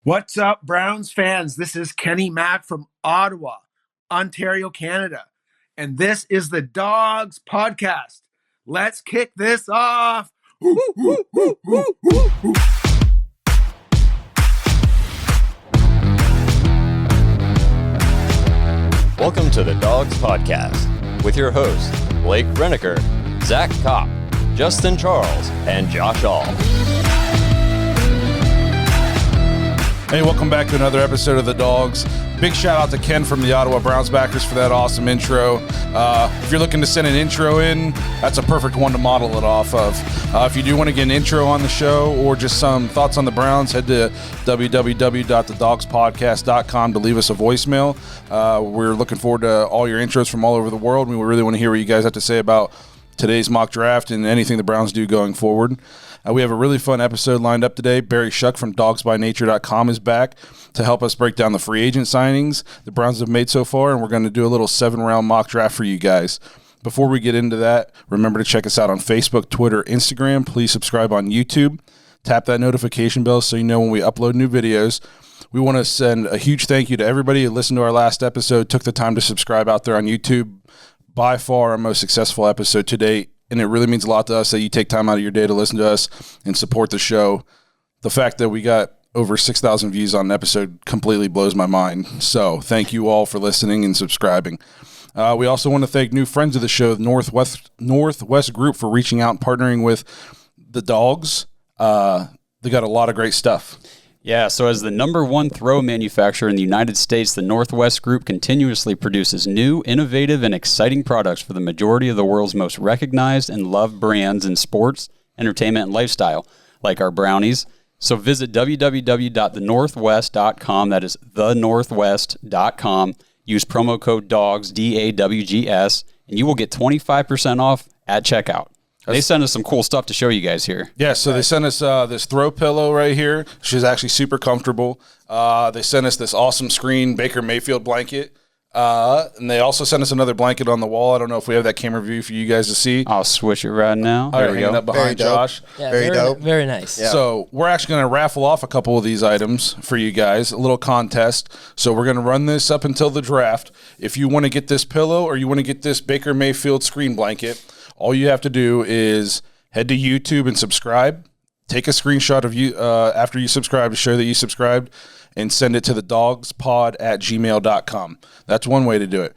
What's up, Browns fans? This is Kenny Mack from Ottawa, Ontario, Canada. And this is the Dawgs Podcast. Let's kick this off. Woo, woo, woo, woo, woo, woo. Welcome to the Dawgs Podcast with your hosts, Blake Brenneker, Zach Kopp, Justin Charles, and Josh All. Hey, welcome back to another episode of The Dawgs. Big shout out to Ken from the Ottawa Browns backers for that awesome intro. If you're looking to send an intro in, that's a perfect one to model it off of. If you do want to get an intro on the show or just some thoughts on the Browns, head to www.thedawgspodcast.com to leave us a voicemail. We're looking forward to all your intros from all over the world. We really want to hear what you guys have to say about today's mock draft and anything the Browns do going forward. We have a really fun episode lined up today. Barry Shuck from DawgsByNature.com is back to help us break down the free agent signings the Browns have made so far, and we're going to do a little 7-round mock draft for you guys. Before we get into that, remember to check us out on Facebook, Twitter, Instagram. Please subscribe on YouTube. Tap that notification bell so you know when we upload new videos. We want to send a huge thank you to everybody who listened to our last episode, took the time to subscribe out there on YouTube. By far our most successful episode to date. And it really means a lot to us that you take time out of your day to listen to us and support the show. The fact that we got over 6,000 views on an episode completely blows my mind. So thank you all for listening and subscribing. We also want to thank new friends of the show, Northwest Group, for reaching out and partnering with the Dawgs. They got a lot of great stuff. Yeah, so as the number one throw manufacturer in the United States, the Northwest Group continuously produces new, innovative, and exciting products for the majority of the world's most recognized and loved brands in sports, entertainment, and lifestyle, like our brownies. So visit www.thenorthwest.com, that is thenorthwest.com. Use promo code DAWGS, DAWGS, and you will get 25% off at checkout. They sent us some cool stuff to show you guys here. Yeah, so they sent us this throw pillow right here. She's actually super comfortable. They sent us this awesome screen Baker Mayfield blanket. And they also sent us another blanket on the wall. I don't know if we have that camera view for you guys to see. I'll switch it right now. There we go. Up behind Josh. Yeah, very dope. Very nice. Yeah. So we're actually going to raffle off a couple of these items for you guys, a little contest. So we're going to run this up until the draft. If you want to get this pillow or you want to get this Baker Mayfield screen blanket, all you have to do is head to YouTube and subscribe. Take a screenshot of you after you subscribe to show that you subscribed and send it to the dawgspod@gmail.com. That's one way to do it.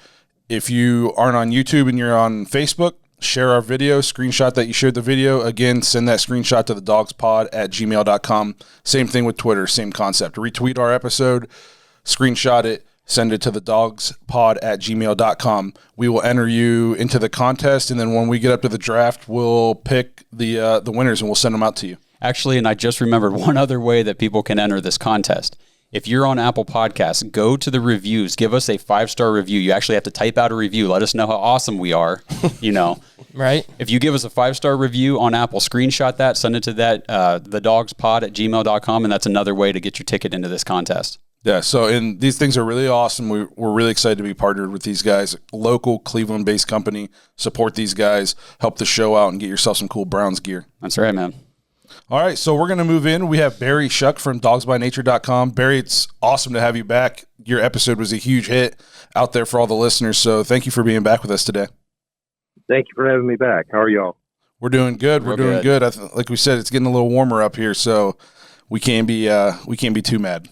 If you aren't on YouTube and you're on Facebook, share our video, screenshot that you shared the video. Again, send that screenshot to the dawgspod@gmail.com. Same thing with Twitter, same concept. Retweet our episode, screenshot it, send it to the dawgspod@gmail.com. We will enter you into the contest, and then when we get up to the draft, we'll pick the winners and we'll send them out to you. Actually, and I just remembered one other way that people can enter this contest. If you're on Apple Podcasts, go to the reviews. Give us a 5-star review. You actually have to type out a review. Let us know how awesome we are, Right. If you give us a 5-star review on Apple, screenshot that, send it to that thedawgspod@gmail.com, and that's another way to get your ticket into this contest. Yeah, so and these things are really awesome. We're really excited to be partnered with these guys. Local Cleveland-based company. Support these guys. Help the show out and get yourself some cool Browns gear. That's right, man. All right, so we're going to move in. We have Barry Shuck from DawgsByNature.com. Barry, it's awesome to have you back. Your episode was a huge hit out there for all the listeners, so thank you for being back with us today. Thank you for having me back. How are y'all? We're doing good. We're doing good. Like we said, it's getting a little warmer up here, so we can't be too mad.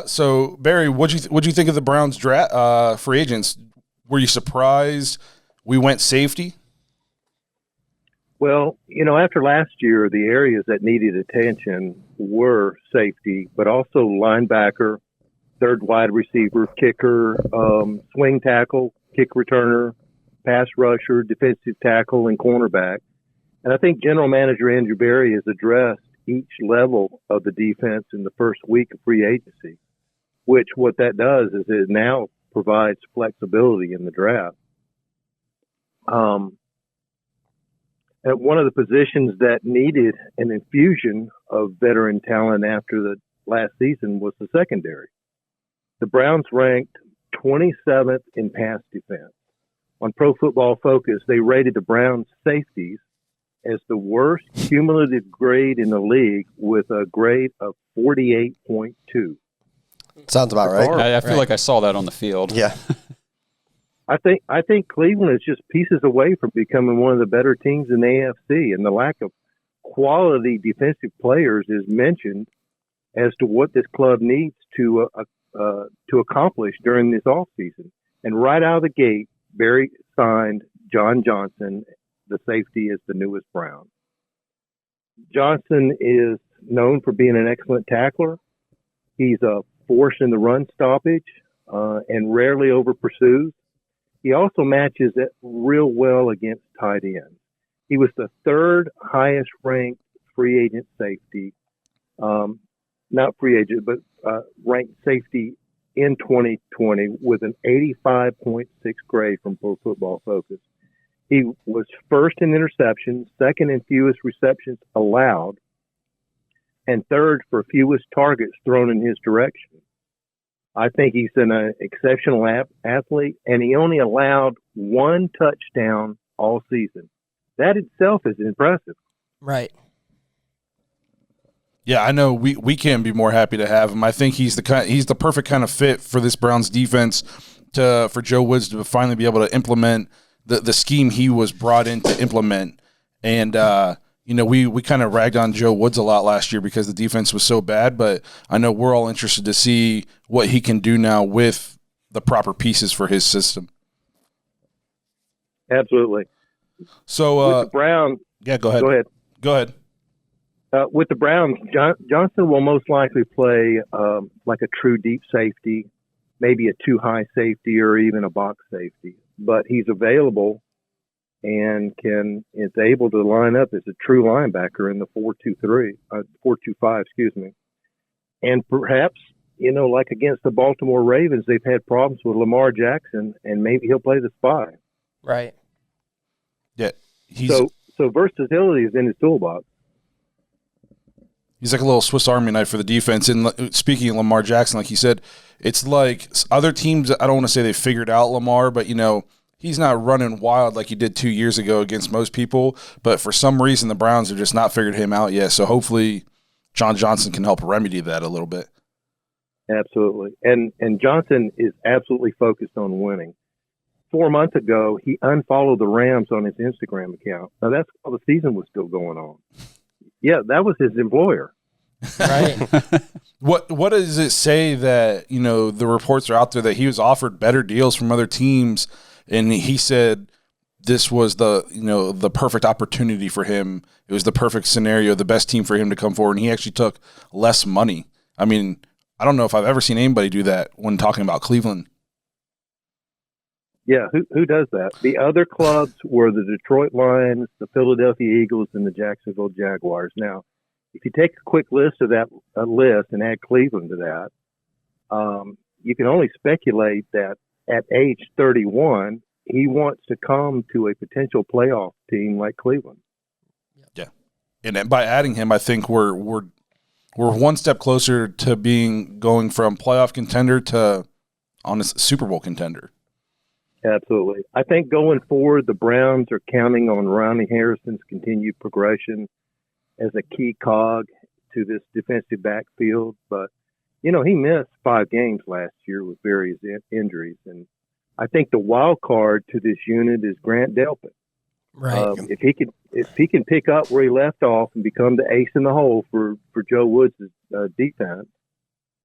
So Barry, what'd you think of the Browns draft free agents? Were you surprised we went safety? Well, after last year, the areas that needed attention were safety, but also linebacker, third wide receiver, kicker, swing tackle, kick returner, pass rusher, defensive tackle, and cornerback. And I think General Manager Andrew Berry has addressed each level of the defense in the first week of free agency, which what that does is it now provides flexibility in the draft. At one of the positions that needed an infusion of veteran talent after the last season was the secondary. The Browns ranked 27th in pass defense. On Pro Football Focus, they rated the Browns safeties as the worst cumulative grade in the league with a grade of 48.2. Sounds about right. I feel like I saw that on the field. Yeah. I think Cleveland is just pieces away from becoming one of the better teams in the AFC, and the lack of quality defensive players is mentioned as to what this club needs to accomplish during this offseason. And right out of the gate, Barry signed John Johnson, the safety, as the newest Brown. Johnson is known for being an excellent tackler. He's a force in the run stoppage and rarely over pursues. He also matches it real well against tight ends. He was the third highest ranked free agent safety, not free agent, but ranked safety in 2020 with an 85.6 grade from Pro Football Focus. He was first in interceptions, second in fewest receptions allowed, and third for fewest targets thrown in his direction. I think he's an exceptional athlete, and he only allowed one touchdown all season. That itself is impressive. Right. Yeah, I know we can't be more happy to have him. I think he's the perfect kind of fit for this Browns defense for Joe Woods to finally be able to implement the scheme he was brought in to implement. And we kind of ragged on Joe Woods a lot last year because the defense was so bad, but I know we're all interested to see what he can do now with the proper pieces for his system. Absolutely. So with the Browns, yeah, go ahead. Go ahead. With the Browns, Johnson will most likely play like a true deep safety, maybe a two-high safety or even a box safety. But he's available and is able to line up as a true linebacker in the 4-2-5, excuse me. And perhaps, like against the Baltimore Ravens, they've had problems with Lamar Jackson, and maybe he'll play the spy. Right. Yeah. So versatility is in his toolbox. He's like a little Swiss Army knife for the defense. And speaking of Lamar Jackson, like you said, it's like other teams, I don't want to say they figured out Lamar, but, he's not running wild like he did 2 years ago against most people. But for some reason, the Browns have just not figured him out yet. So hopefully John Johnson can help remedy that a little bit. Absolutely. And Johnson is absolutely focused on winning. 4 months ago, he unfollowed the Rams on his Instagram account. Now, that's while the season was still going on. Yeah, that was his employer. Right. What does it say that, the reports are out there that he was offered better deals from other teams, and he said this was the perfect opportunity for him. It was the perfect scenario, the best team for him to come forward, and he actually took less money. I mean, I don't know if I've ever seen anybody do that when talking about Cleveland. Yeah, who does that? The other clubs were the Detroit Lions, the Philadelphia Eagles, and the Jacksonville Jaguars. Now, if you take a quick list of that list and add Cleveland to that, you can only speculate that at age 31, he wants to come to a potential playoff team like Cleveland. Yeah, and by adding him, I think we're one step closer to going from playoff contender to on a Super Bowl contender. Absolutely. I think going forward, the Browns are counting on Ronnie Harrison's continued progression as a key cog to this defensive backfield. But, he missed 5 games last year with various injuries. And I think the wild card to this unit is Grant Delpit. Right. If he can pick up where he left off and become the ace in the hole for Joe Woods' defense,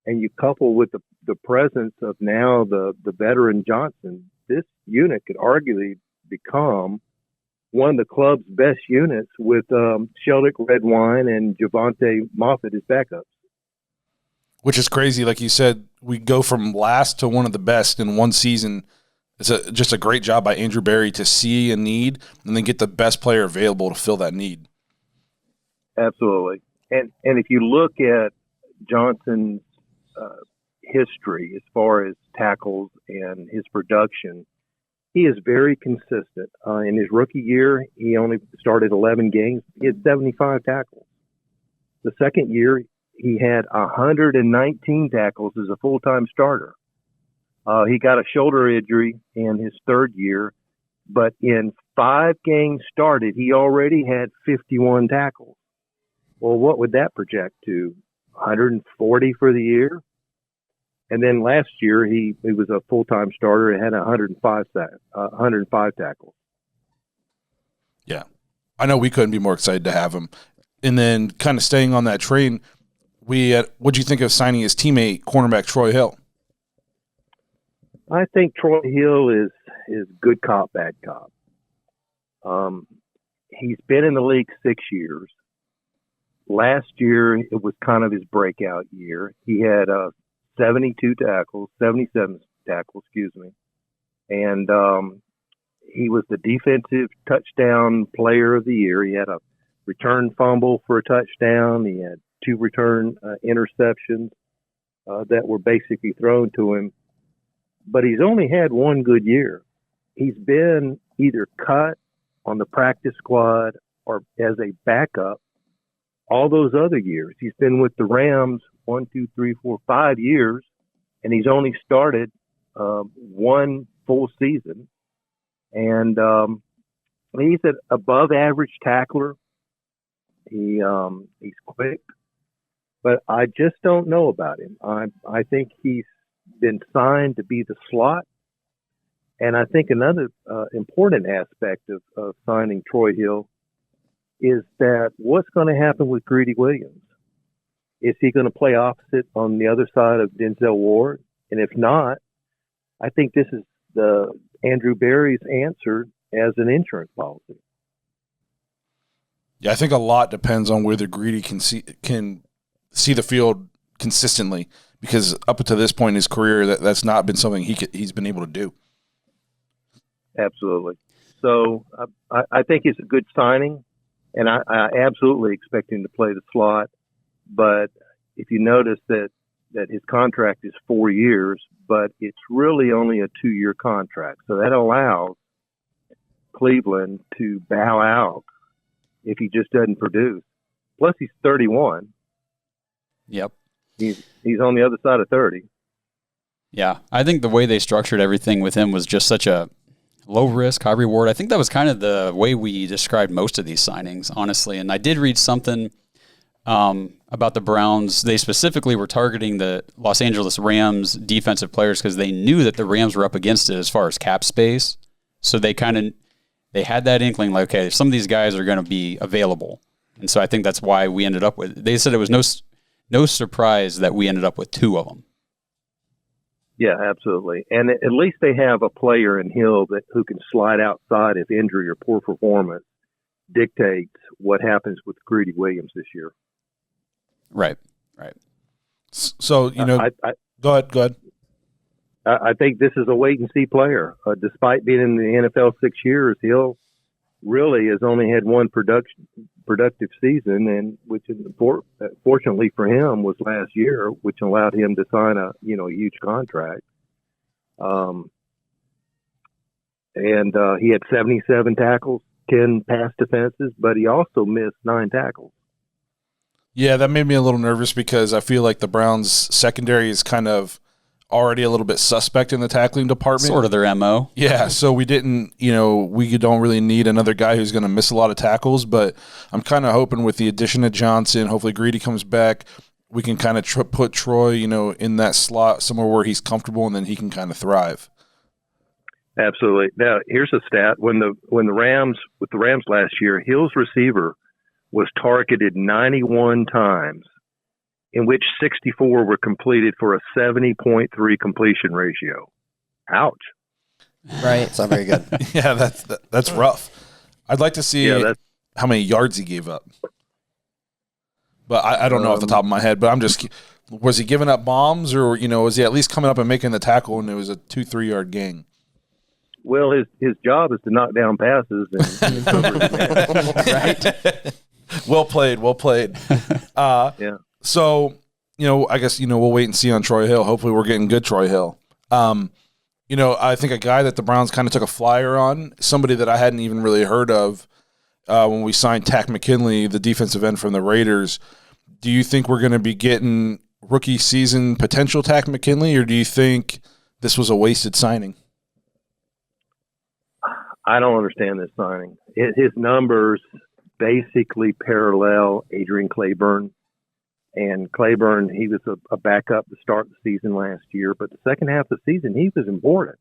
and you couple with the presence of now the veteran Johnson, this unit could arguably become one of the club's best units with Sheldrick Redwine and Javonte Moffett as backups. Which is crazy. Like you said, we go from last to one of the best in one season. It's just a great job by Andrew Barry to see a need and then get the best player available to fill that need. Absolutely. And if you look at Johnson's history as far as tackles and his production, he is very consistent. In his rookie year, he only started 11 games. He had 75 tackles. The second year, he had 119 tackles as a full-time starter. He got a shoulder injury in his third year, but in 5 games started, he already had 51 tackles. Well, what would that project to? 140 for the year? And then last year, he was a full-time starter and had 105 tackles. Yeah. I know we couldn't be more excited to have him. And then kind of staying on that train, what'd you think of signing his teammate, cornerback Troy Hill? I think Troy Hill is good cop, bad cop. He's been in the league 6 years. Last year, it was kind of his breakout year. He had 77 tackles, and he was the defensive touchdown player of the year. He had a return fumble for a touchdown. He had 2 return interceptions that were basically thrown to him. But he's only had 1 good year. He's been either cut on the practice squad or as a backup all those other years. He's been with the Rams 5 years, and he's only started 1 full season. And he's an above average tackler. He's quick, but I just don't know about him. I think he's been signed to be the slot. And I think another important aspect of signing Troy Hill is that what's going to happen with Greedy Williams? Is he going to play opposite on the other side of Denzel Ward? And if not, I think this is the Andrew Berry's answer as an insurance policy. Yeah, I think a lot depends on whether Greedy can see the field consistently, because up until this point in his career, that's not been something he's been able to do. Absolutely. So I think it's a good signing, and I absolutely expect him to play the slot. But if you notice that his contract is 4 years, but it's really only a 2-year contract. So that allows Cleveland to bow out if he just doesn't produce. Plus, he's 31. Yep. He's on the other side of 30. Yeah, I think the way they structured everything with him was just such a low risk, high reward. I think that was kind of the way we described most of these signings, honestly. And I did read something about the Browns. They specifically were targeting the Los Angeles Rams defensive players because they knew that the Rams were up against it as far as cap space. So they had that inkling, like, okay, some of these guys are going to be available. And so I think that's why we ended up with, they said it was no surprise that we ended up with 2 of them. Yeah, absolutely. And at least they have a player in Hill who can slide outside if injury or poor performance dictates what happens with Greedy Williams this year. Right. So, go ahead. I think this is a wait-and-see player. Despite being in the NFL 6 years, Hill really has only had 1 productive season, and which, fortunately for him, was last year, which allowed him to sign a huge contract. And he had 77 tackles, 10 pass defenses, but he also missed 9 tackles. Yeah, that made me a little nervous because I feel like the Browns' secondary is kind of already a little bit suspect in the tackling department. Sort of their MO. Yeah, so we don't really need another guy who's going to miss a lot of tackles, but I'm kind of hoping with the addition of Johnson, hopefully Greedy comes back, we can kind of put Troy, in that slot somewhere where he's comfortable and then he can kind of thrive. Absolutely. Now, here's a stat. With the Rams last year, Hill's receiver was targeted 91 times, in which 64 were completed for a 70.3 completion ratio. Ouch. Right. It's not very good. Yeah, that's rough. I'd like to see how many yards he gave up. But I don't know off the top of my head, but was he giving up bombs or, was he at least coming up and making the tackle and it was a 2-3 yard gain? Well, his job is to knock down passes and cover his man. Right. Well played. Yeah. So, I guess, we'll wait and see on Troy Hill. Hopefully we're getting good Troy Hill. I think a guy that the Browns kind of took a flyer on, somebody that I hadn't even really heard of when we signed Takk McKinley, the defensive end from the Raiders. Do you think we're going to be getting rookie season potential Takk McKinley, or do you think this was a wasted signing? I don't understand this signing. His numbers basically parallel Adrian Clayburn. And Clayburn, he was a backup to start the season last year, but the second half of the season, he was important.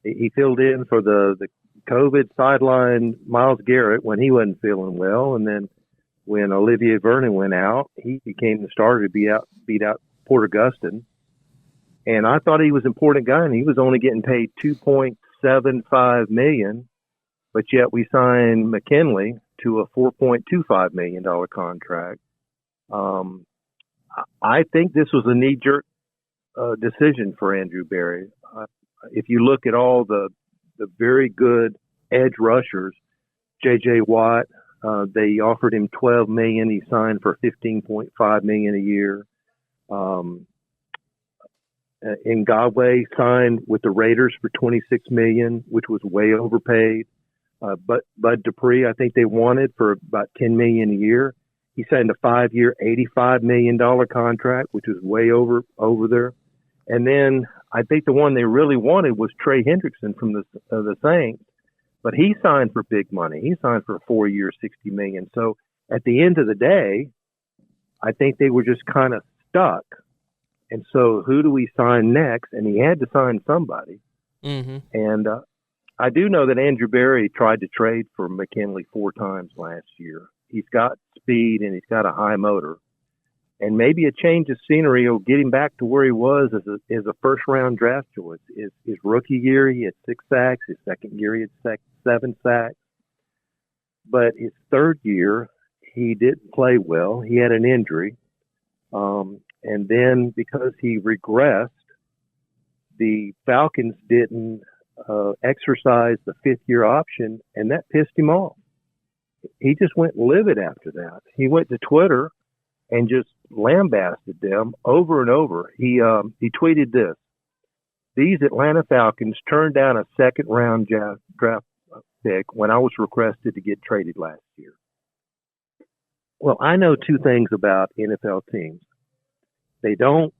He filled in for the COVID sideline Myles Garrett when he wasn't feeling well, and then when Olivier Vernon went out, he became the starter to beat out Porter Gustin. And I thought he was an important guy, and he was only getting paid $2.75 million, but yet we signed McKinley to a $4.25 million contract. I think this was a knee-jerk decision for Andrew Berry. If you look at all the very good edge rushers, J.J. Watt, they offered him $12 million. He signed for $15.5 million a year. Ngabwe signed with the Raiders for $26 million, which was way overpaid. But Bud Dupree, I think they wanted for about $10 million a year. He signed a 5-year, $85 million contract, which was way over there. And then I think the one they really wanted was Trey Hendrickson from the Saints, but he signed for big money. He signed for a 4-year, $60 million. So at the end of the day, I think they were just kind of stuck. And so who do we sign next? And he had to sign somebody. Mm-hmm. And I do know that Andrew Berry tried to trade for McKinley 4 times last year. He's got speed and he's got a high motor. And maybe a change of scenery will get him back to where he was as a first-round draft choice. His rookie year, he had 6 sacks. His second year, he had 7 sacks. But his third year, he didn't play well. He had an injury. And then because he regressed, the Falcons didn't exercise the 5th-year option, and that pissed him off. He just went livid after that. He went to Twitter and just lambasted them over and over. He tweeted this: "These Atlanta Falcons turned down a second-round draft pick when I was requested to get traded last year." Well, I know 2 things about NFL teams. They don't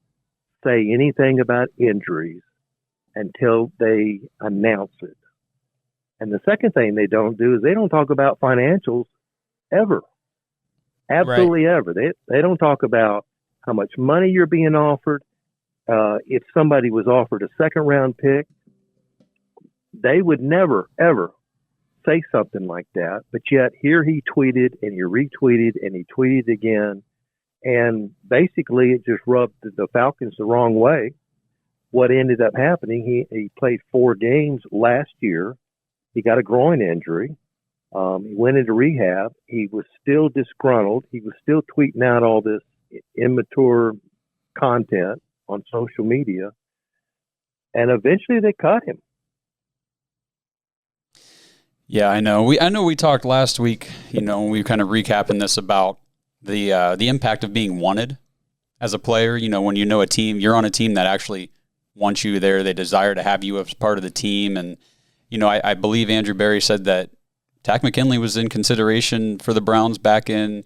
say anything about injuries until they announce it. And the second thing they don't do is they don't talk about financials ever. Absolutely right. Ever. They don't talk about how much money you're being offered. If somebody was offered a second-round pick, they would never, ever say something like that. But yet here he tweeted and he retweeted and he tweeted again. And basically it just rubbed the Falcons the wrong way. What ended up happening, he played 4 games last year. He got a groin injury. He went into rehab. He was still disgruntled. He was still tweeting out all this immature content on social media. And eventually they cut him. Yeah, I know. We talked last week, we were kind of recapping this about the impact of being wanted as a player. When a team, you're on a team that actually wants you there. They desire to have you as part of the team. And, I believe Andrew Berry said that Takk McKinley was in consideration for the Browns back in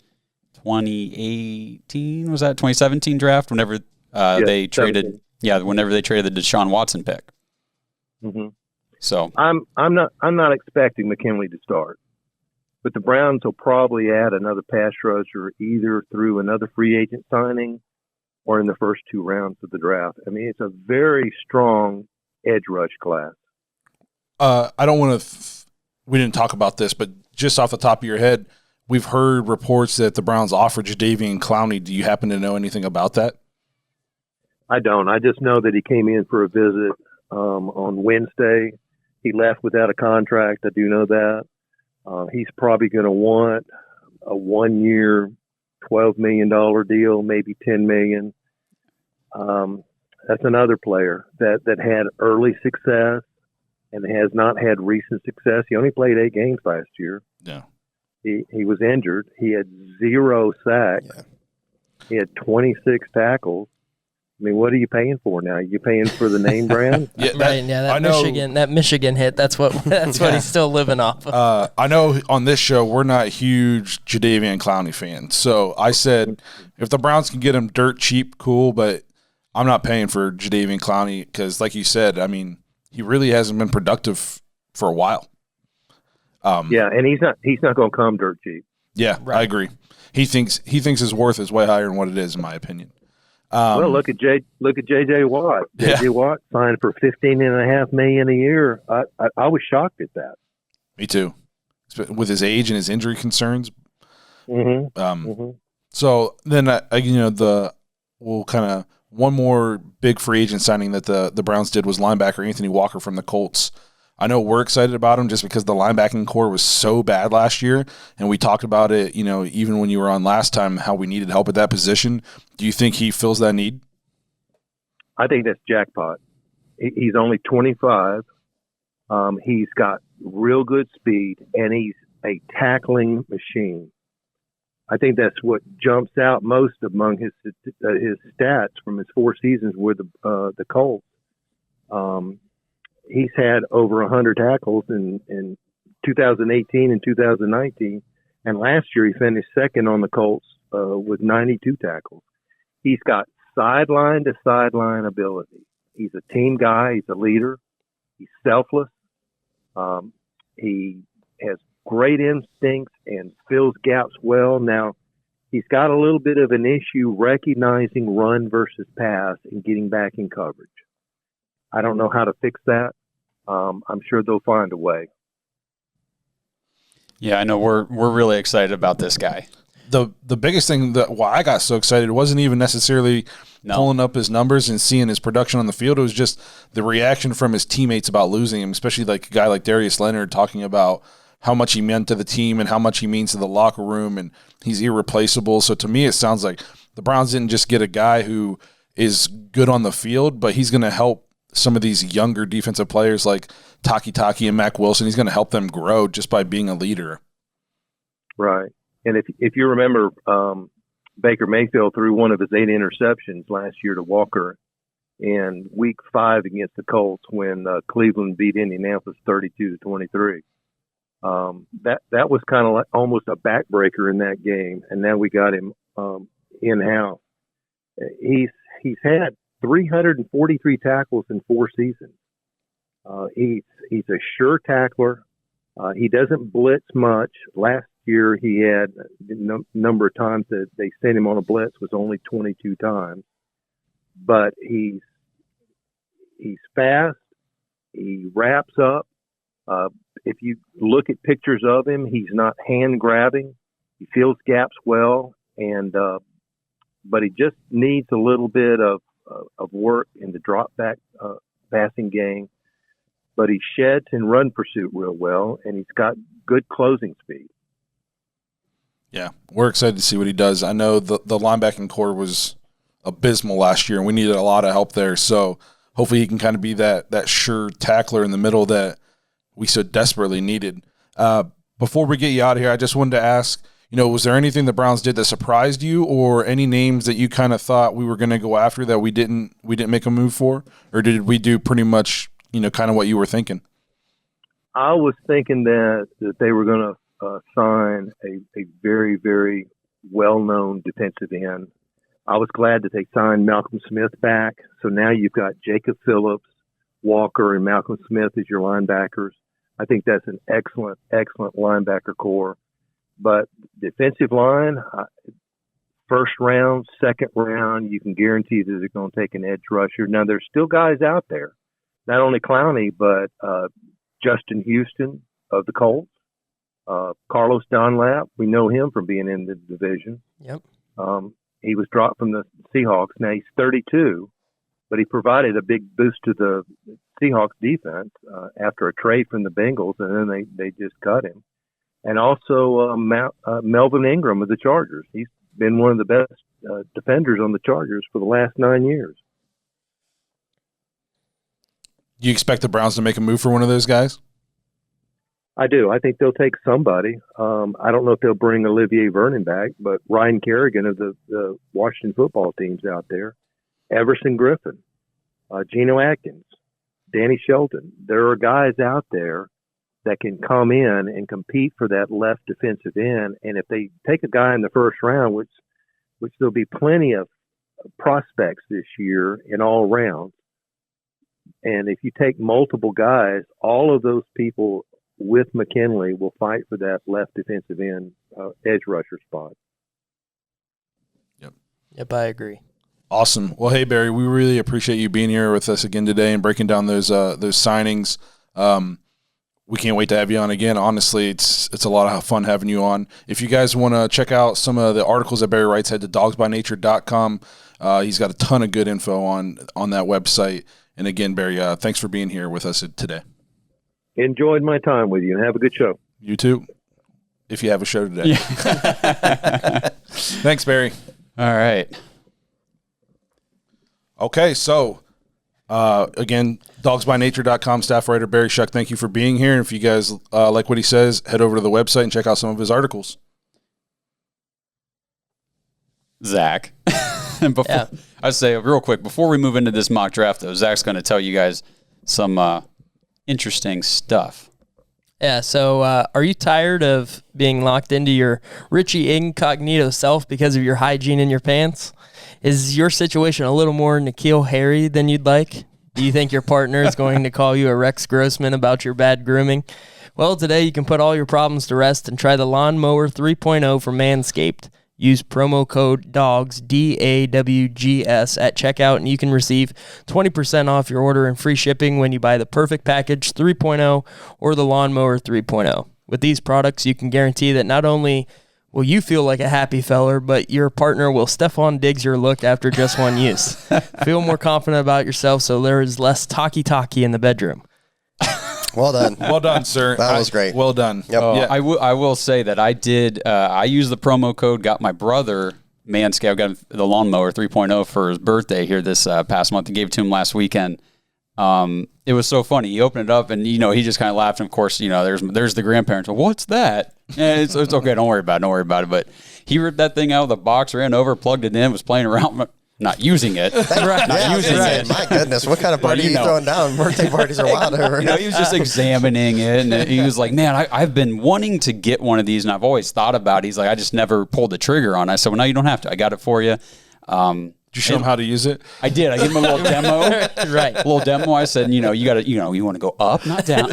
2018. Was that 2017 draft? Whenever they traded, 17. Whenever they traded the Deshaun Watson pick. Mm-hmm. So I'm not expecting McKinley to start, but the Browns will probably add another pass rusher either through another free agent signing or in the first 2 rounds of the draft. I mean, it's a very strong edge rush class. I don't want to. We didn't talk about this, but just off the top of your head, we've heard reports that the Browns offered Jadeveon Clowney. Do you happen to know anything about that? I don't. I just know that he came in for a visit on Wednesday. He left without a contract. I do know that. He's probably going to want a 1-year, $12 million deal, maybe $10 million. That's another player that had early success and has not had recent success. He only played 8 games last year. Yeah. He was injured. He had 0 sacks. Yeah. He had 26 tackles. I mean, what are you paying for now? You paying for the name brand? That Michigan hit. That's what he's still living off of. I know on this show we're not huge Jadeveon Clowney fans, so I said if the Browns can get him dirt cheap, cool. But I'm not paying for Jadeveon Clowney because, like you said, I mean, he really hasn't been productive for a while. Yeah, and he's not going to come dirt cheap. Yeah, Right. I agree. He thinks his worth is way higher than what it is, in my opinion. Well, look at J.J. Watt. J.J. Watt signed for $15.5 million a year. I was shocked at that. Me too. With his age and his injury concerns. Mm-hmm. So then, we'll kind of one more big free agent signing that the Browns did was linebacker Anthony Walker from the Colts. I know we're excited about him just because the linebacking core was so bad last year, and we talked about it, even when you were on last time, how we needed help at that position. Do you think he fills that need? I think that's jackpot. He's only 25. He's got real good speed, and he's a tackling machine. I think that's what jumps out most among his stats from his 4 seasons with the Colts. He's had over 100 tackles in 2018 and 2019, and last year he finished second on the Colts with 92 tackles. He's got sideline to sideline ability. He's a team guy. He's a leader. He's selfless. He has great instincts and fills gaps well. Now, he's got a little bit of an issue recognizing run versus pass and getting back in coverage. I don't know how to fix that. I'm sure they'll find a way. Yeah, I know we're really excited about this guy. The biggest thing that why I got so excited wasn't even necessarily pulling up his numbers and seeing his production on the field. It was just the reaction from his teammates about losing him, especially like a guy like Darius Leonard talking about how much he meant to the team and how much he means to the locker room, and he's irreplaceable. So to me, it sounds like the Browns didn't just get a guy who is good on the field, but he's going to help some of these younger defensive players like Taki and Mac Wilson. He's going to help them grow just by being a leader. Right. And if you remember, Baker Mayfield threw one of his 8 interceptions last year to Walker in Week 5 against the Colts when Cleveland beat Indianapolis 32-23. That was kind of like almost a backbreaker in that game, and now we got him in-house. He's had 343 tackles in 4 seasons. He's a sure tackler. He doesn't blitz much. Last year he had the number of times that they sent him on a blitz was only 22 times. But he's fast. He wraps up. If you look at pictures of him, he's not hand grabbing. He fills gaps well, and but he just needs a little bit of work in the drop back passing game. But he sheds in run pursuit real well, and he's got good closing speed. Yeah, we're excited to see what he does. I know the linebacking core was abysmal last year, and we needed a lot of help there. So hopefully he can kind of be that sure tackler in the middle that we so desperately needed. Before we get you out of here, I just wanted to ask, was there anything the Browns did that surprised you, or any names that you kind of thought we were going to go after that we didn't make a move for, or did we do pretty much, kind of what you were thinking? I was thinking that they were going to sign a very, very well-known defensive end. I was glad that they signed Malcolm Smith back. So now you've got Jacob Phillips, Walker, and Malcolm Smith as your linebackers. I think that's an excellent, excellent linebacker core. But defensive line, first round, second round, you can guarantee that they're going to take an edge rusher. Now, there's still guys out there, not only Clowney, but Justin Houston of the Colts, Carlos Dunlap. We know him from being in the division. Yep. He was dropped from the Seahawks. Now he's 32, but he provided a big boost to the Seahawks defense after a trade from the Bengals, and then they just cut him. And also Melvin Ingram of the Chargers. He's been one of the best defenders on the Chargers for the last 9 years. Do you expect the Browns to make a move for one of those guys? I do. I think they'll take somebody. I don't know if they'll bring Olivier Vernon back, but Ryan Kerrigan of the Washington football team's out there. Everson Griffin, Geno Atkins, Danny Shelton. There are guys out there that can come in and compete for that left defensive end. And if they take a guy in the first round, which there'll be plenty of prospects this year in all rounds. And if you take multiple guys, all of those people with McKinley will fight for that left defensive end edge rusher spot. Yep, I agree. Awesome. Well, hey, Barry, we really appreciate you being here with us again today and breaking down those signings. We can't wait to have you on again. Honestly, it's a lot of fun having you on. If you guys want to check out some of the articles that Barry writes, head to dogsbynature.com. He's got a ton of good info on that website. And again, Barry, thanks for being here with us today. Enjoyed my time with you, and have a good show. You too, if you have a show today. Yeah. Thanks, Barry. All right. Okay, so again, dogsbynature.com staff writer Barry Shuck, thank you for being here. And if you guys like what he says, head over to the website and check out some of his articles. Zach. And I'd say real quick, before we move into this mock draft, though, Zach's going to tell you guys some interesting stuff. Yeah, so are you tired of being locked into your Richie incognito self because of your hygiene in your pants? Is your situation a little more Nikhil Harry than you'd like? Do you think your partner is going to call you a Rex Grossman about your bad grooming? Well, today you can put all your problems to rest and try the Lawnmower 3.0 from Manscaped. Use promo code DAWGS, DAWGS, at checkout, and you can receive 20% off your order and free shipping when you buy the Perfect Package 3.0 or the Lawnmower 3.0. With these products, you can guarantee that not only will you feel like a happy feller, but your partner will Stephon Diggs your look after just one use. Feel more confident about yourself so there is less talky in the bedroom. Well done. Well done, sir. That was great. Well done. Yep. Yeah. I will say that I did. I used the promo code. Got my brother Manscaped. Got the Lawnmower 3.0 for his birthday here this past month, and gave it to him last weekend. It was so funny. He opened it up, and he just kind of laughed. And of course, there's the grandparents. Well, what's that? Yeah, it's okay. Don't worry about it. But he ripped that thing out of the box, ran over, plugged it in, was playing around. Not using it. Right. My goodness, what kind of party are you throwing down? Birthday parties are wild over. He was just examining it, and he was like, man, I've been wanting to get one of these, and I've always thought about it. He's like, I just never pulled the trigger on it. I said, well, no, you don't have to. I got it for you. Did you show him how to use it? I did. I gave him a little demo. Right. A little demo. I said, you got to, you want to go up, not down.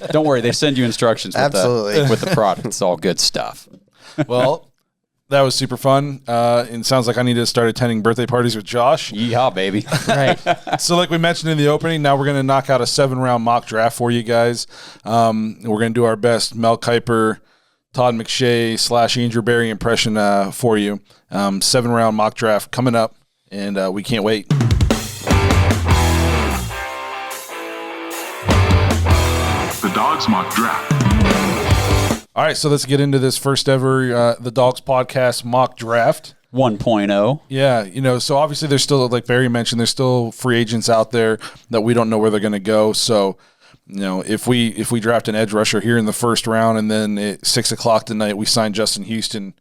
Don't worry. They send you instructions with the product. It's all good stuff. Well, that was super fun. It sounds like I need to start attending birthday parties with Josh. Yeehaw, baby. Right. So like we mentioned in the opening, now we're going to knock out a 7-round mock draft for you guys. We're going to do our best Mel Kiper, Todd McShay / Andrew Barry impression for you. 7-round mock draft coming up, and we can't wait. The Dawgs Mock Draft. All right, so let's get into this first ever the Dawgs Podcast mock draft 1.0. Yeah, so obviously there's still, like Barry mentioned, there's still free agents out there that we don't know where they're going to go. So, if we draft an edge rusher here in the first round and then at 6:00 tonight we sign Justin Houston,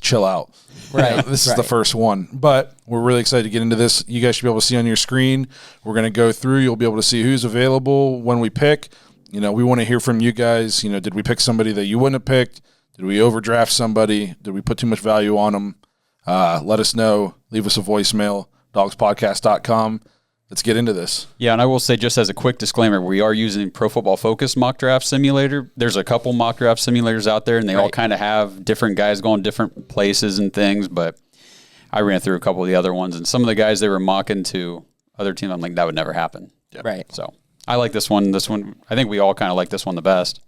chill out. Right. This is the first one, but we're really excited to get into this. You guys should be able to see on your screen. We're going to go through. You'll be able to see who's available when we pick. We want to hear from you guys. Did we pick somebody that you wouldn't have picked? Did we overdraft somebody? Did we put too much value on them? Let us know. Leave us a voicemail, dogspodcast.com. Let's get into this. Yeah, and I will say, just as a quick disclaimer, we are using Pro Football Focus mock draft simulator. There's a couple mock draft simulators out there, and they all kind of have different guys going different places and things, but I ran through a couple of the other ones, and some of the guys they were mocking to other teams, I'm like, that would never happen. Yep. Right. So I like this one. I think we all kind of like this one the best.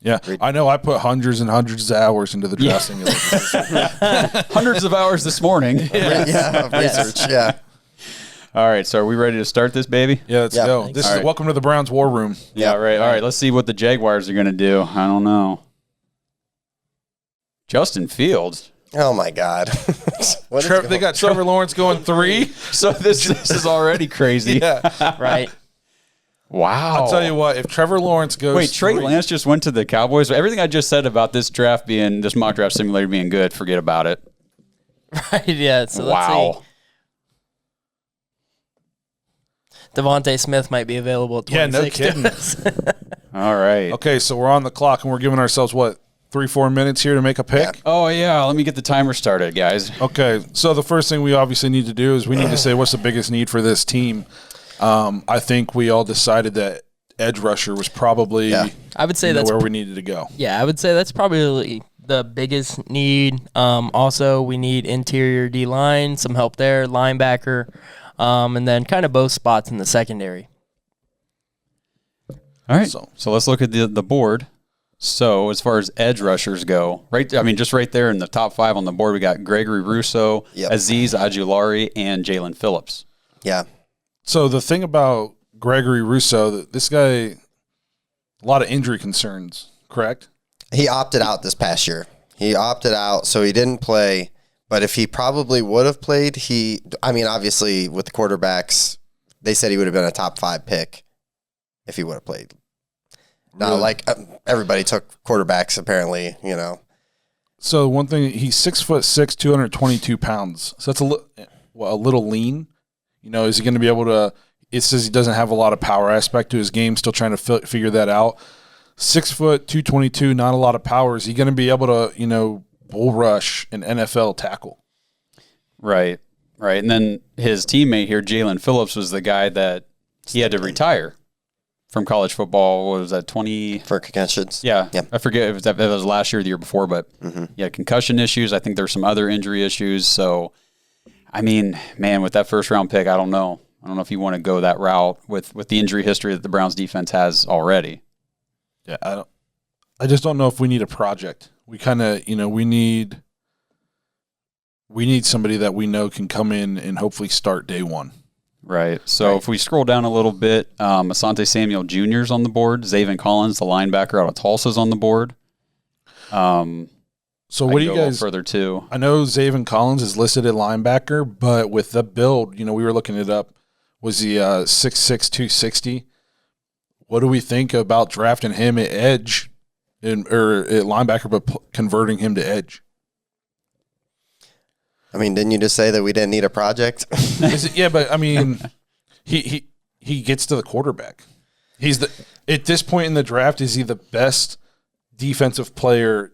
Yeah, I know I put hundreds and hundreds of hours into the draft simulator. Hundreds of hours this morning. Research, yeah. All right, so are we ready to start this, baby? Yeah, let's go. This is welcome to the Browns war room. Yeah, right. All right, let's see what the Jaguars are going to do. I don't know. Justin Fields. Oh, my God. They got Trevor Lawrence going 3. So this is already crazy. Yeah. Right. Wow. I'll tell you what, if Trevor Lawrence goes Wait, Trey 3, Lance just went to the Cowboys. Everything I just said about this mock draft simulator being good, forget about it. Right, yeah. So let's see. Devontae Smith might be available at 26. Yeah, no kidding. All right. Okay, so we're on the clock, and we're giving ourselves, 3-4 minutes here to make a pick? Yeah. Oh, yeah. Let me get the timer started, guys. Okay, so the first thing we obviously need to do is we need to say what's the biggest need for this team. I think we all decided that edge rusher was probably I would say that's where we needed to go. Yeah, I would say that's probably the biggest need. Also, we need interior D-line, some help there, linebacker, and then kind of both spots in the secondary. All right, so let's look at the board. So as far as edge rushers go, just right there in the top 5 on the board, we got Gregory Rousseau, Azeez Ojulari, and Jalen Phillips. Yeah. So the thing about Gregory Rousseau, this guy, a lot of injury concerns, correct? He opted out this past year. He opted out, so he didn't play. But if he probably would have played, obviously with the quarterbacks, they said he would have been a top 5 pick if he would have played. Now, everybody took quarterbacks, apparently, So one thing, he's 6'6", 222 pounds. So that's a little lean. Is he going to be able to? It says he doesn't have a lot of power aspect to his game. Still trying to figure that out. 6 foot, 222, not a lot of power. Is he going to be able to, bull rush an NFL tackle? Right. And then his teammate here, Jalen Phillips, was the guy that he had to retire from college football. What was that, 20? For concussions. Yeah. I forget if it was last year or the year before, but concussion issues. I think there's some other injury issues. So, with that first-round pick, I don't know. I don't know if you want to go that route with the injury history that the Browns defense has already. Yeah, I just don't know if we need a project. We kind of, we need somebody that we know can come in and hopefully start day one. Right. So if we scroll down a little bit, Asante Samuel Jr. is on the board. Zaven Collins, the linebacker out of Tulsa, is on the board. So what do you guys further too? I know Zaven Collins is listed at linebacker, but with the build, we were looking it up. Was he 6'6", 260? What do we think about drafting him at edge or at linebacker, but converting him to edge? Didn't you just say that we didn't need a project? Yeah, but he gets to the quarterback. At this point in the draft, is he the best defensive player,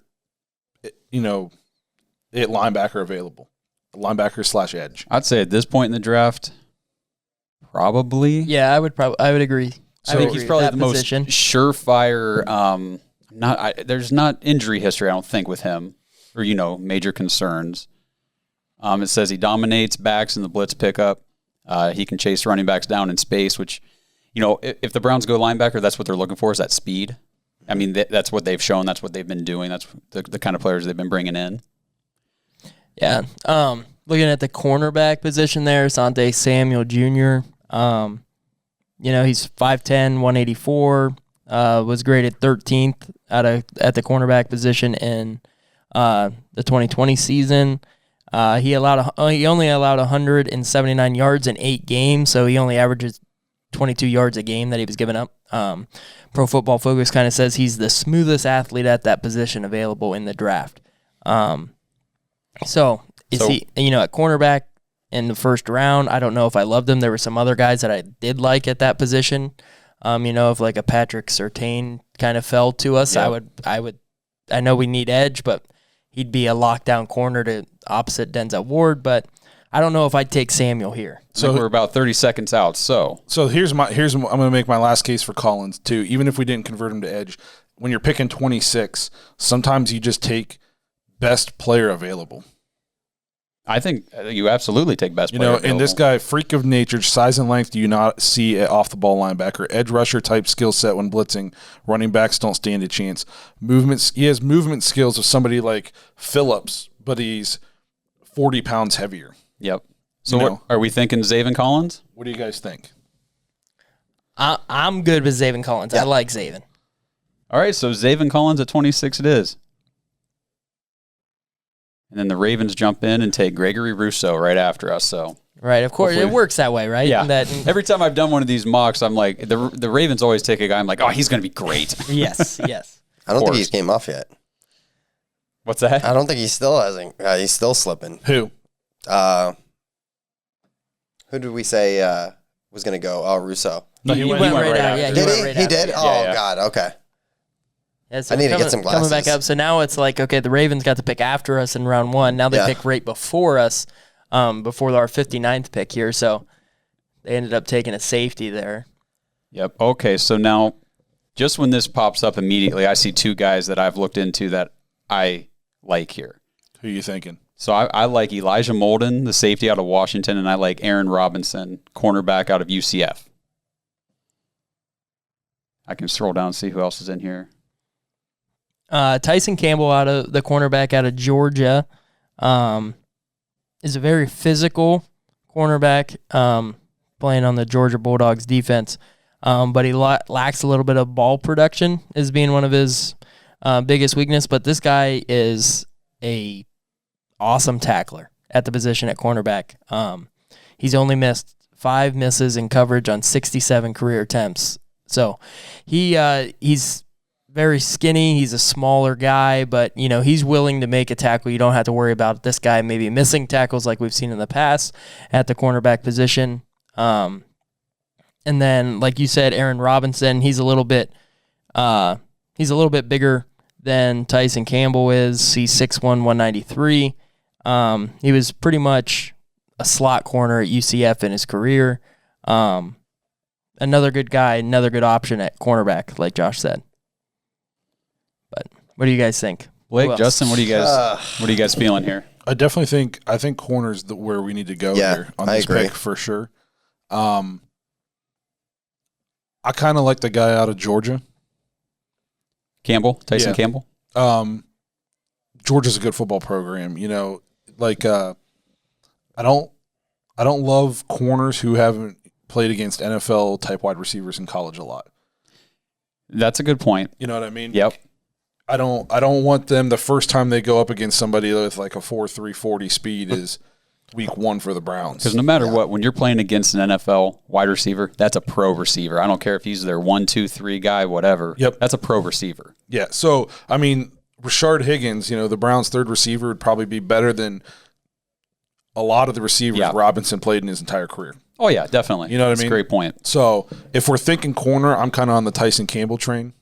at linebacker available? Linebacker / edge. I'd say at this point in the draft, probably. Yeah, I would agree. So I think he's probably the most surefire. There's not injury history, I don't think, with him, or major concerns. It says he dominates backs in the blitz pickup. He can chase running backs down in space, which, if the Browns go linebacker, that's what they're looking for, is that speed. That's what they've shown. That's what they've been doing. That's the kind of players they've been bringing in. Yeah. Looking at the cornerback position there, Asante Samuel Jr., he's 5'10", 184, was graded 13th at the cornerback position in the 2020 season. He only allowed 179 yards in 8 games, so he only averages 22 yards a game that he was giving up. Pro Football Focus kind of says he's the smoothest athlete at that position available in the draft. So he, at cornerback in the first round, I don't know if I loved him. There were some other guys that I did like at that position. If like a Patrick Surtain kind of fell to us, yeah. I know we need edge, but he'd be a lockdown corner to opposite Denzel Ward, but I don't know if I'd take Samuel here. So we're about 30 seconds out. So here's I'm going to make my last case for Collins too. Even if we didn't convert him to edge, when you're picking 26, sometimes you just take best player available. I think you absolutely take best player available. And this guy, freak of nature, size and length, do you not see off the ball linebacker, edge rusher type skill set when blitzing. Running backs don't stand a chance. He has movement skills of somebody like Phillips, but he's 40 pounds heavier. Yep. So are we thinking Zaven Collins? What do you guys think? I'm good with Zaven Collins. Yeah. I like Zaven. All right, so Zaven Collins at 26 it is. And then the Ravens jump in and take Gregory Rousseau right after us. So right, of course, it works that way, right? Yeah. Every time I've done one of these mocks, I'm like, the Ravens always take a guy. I'm like, oh, he's going to be great. Yes. I don't think he's came off yet. What's that? I don't think he still hasn't. He's still slipping. Who? Who did we say was going to go? Oh, Rousseau. No, he went right out. Yeah, did he? He did? Oh, yeah. God. Okay. Yeah, so I need to get some glasses. Coming back up. So now it's like, okay, the Ravens got to pick after us in round 1. Now they pick right before us, before our 59th pick here. So they ended up taking a safety there. Yep. Okay, so now just when this pops up immediately, I see two guys that I've looked into that I like here. Who are you thinking? So I like Elijah Molden, the safety out of Washington, and I like Aaron Robinson, cornerback out of UCF. I can scroll down and see who else is in here. Tyson Campbell, the cornerback out of Georgia, is a very physical cornerback, playing on the Georgia Bulldogs defense. But he lacks a little bit of ball production as being one of his biggest weakness. But this guy is a awesome tackler at the position at cornerback. He's only missed 5 misses in coverage on 67 career attempts. So he's very skinny. He's a smaller guy, but he's willing to make a tackle. You don't have to worry about this guy maybe missing tackles like we've seen in the past at the cornerback position. And then, like you said, Aaron Robinson, he's a little bit bigger than Tyson Campbell is. He's 6'1", 193. He was pretty much a slot corner at UCF in his career. Another good guy, another good option at cornerback, like Josh said. But what do you guys think? Blake, Justin, what are you guys feeling here? I think corner's where we need to go here on this pick for sure. I kind of like the guy out of Georgia. Tyson Campbell. Georgia's a good football program. I don't love corners who haven't played against NFL type wide receivers in college a lot. That's a good point. You know what I mean? Yep. I don't want them the first time they go up against somebody with like a 4.3 40 speed is week 1 for the Browns. Because no matter what, when you're playing against an NFL wide receiver, that's a pro receiver. I don't care if he's their 1, 2, 3 guy, whatever. Yep. That's a pro receiver. Yeah. So, I mean, Rashard Higgins, the Browns' third receiver would probably be better than a lot of the receivers Robinson played in his entire career. Oh, yeah, definitely. You know what That's I mean? a great point. So, if we're thinking corner, I'm kind of on the Tyson Campbell train.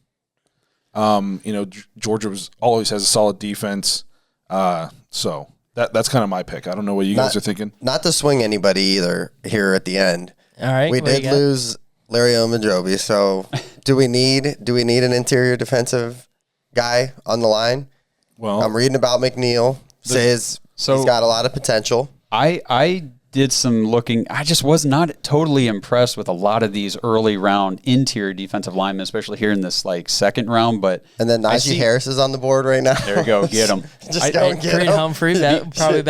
Georgia always has a solid defense. So that's kind of my pick. I don't know what you guys are thinking. Not to swing anybody either here at the end. All right. We did lose Larry Omenjobi. So do we need an interior defensive guy on the line? Well, I'm reading about McNeil. He's got a lot of potential. I did some looking. I just was not totally impressed with a lot of these early round interior defensive linemen, especially here in this second round. And then Najee Harris is on the board right now. There you go, get him. Creed Humphrey, probably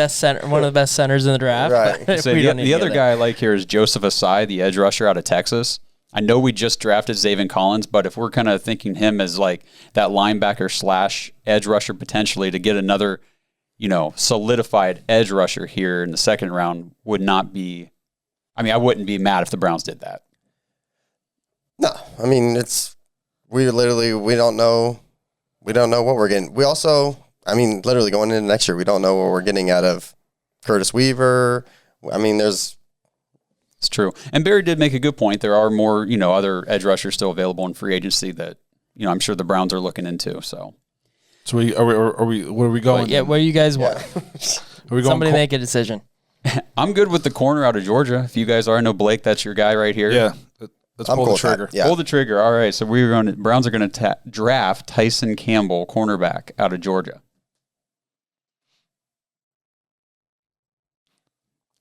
one of the best centers in the draft. Right. So the other guy I like here is Joseph Asai, the edge rusher out of Texas. I know we just drafted Zaven Collins, but if we're kind of thinking him as like that linebacker / edge rusher potentially to get another solidified edge rusher here in the second round would not be. I mean, I wouldn't be mad if the Browns did that. No, I mean we don't know what we're getting. We also, literally going into next year, we don't know what we're getting out of Curtis Weaver. I mean, it's true. And Barry did make a good point. There are more, other edge rushers still available in free agency that I'm sure the Browns are looking into. So are we? Where are we going? Yeah, where you guys want? Are we going? Somebody make a decision. I'm good with the corner out of Georgia. If you guys are, I know Blake, that's your guy right here. Yeah, let's pull the trigger. Yeah. Pull the trigger. All right, so Browns are going to draft Tyson Campbell, cornerback out of Georgia.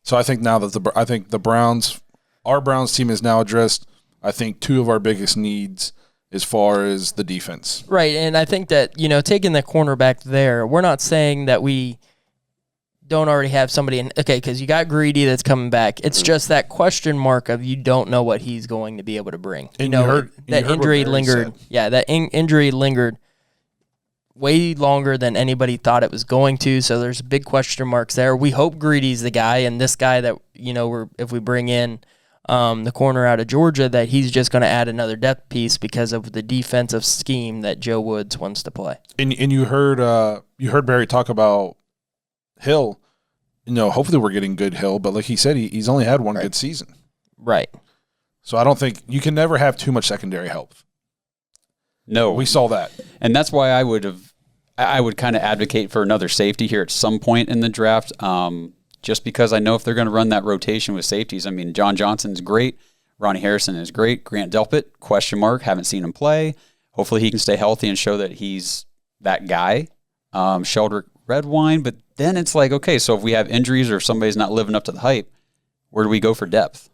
So I think now that our Browns team is now addressed. I think 2 of our biggest needs as far as the defense. Right, and I think that, taking the cornerback there, we're not saying that we don't already have somebody in. Okay, because you got Greedy that's coming back. It's just that question mark of you don't know what he's going to be able to bring. And you heard injury lingered. Said. Yeah, that injury lingered way longer than anybody thought it was going to, so there's big question marks there. We hope Greedy's the guy, and this guy that, if we bring in the corner out of Georgia, that he's just going to add another depth piece because of the defensive scheme that Joe Woods wants to play. And you heard Barry talk about Hill. Hopefully we're getting good Hill, but like he said, he's only had one good season. Right. So I don't think you can never have too much secondary help. No, we saw that, and that's why I would kind of advocate for another safety here at some point in the draft. Just because I know if they're going to run that rotation with safeties, I mean, John Johnson's great. Ronnie Harrison is great. Grant Delpit, question mark. Haven't seen him play. Hopefully he can stay healthy and show that he's that guy. Sheldrick Redwine, but then it's like, okay, so if we have injuries or if somebody's not living up to the hype, where do we go for depth?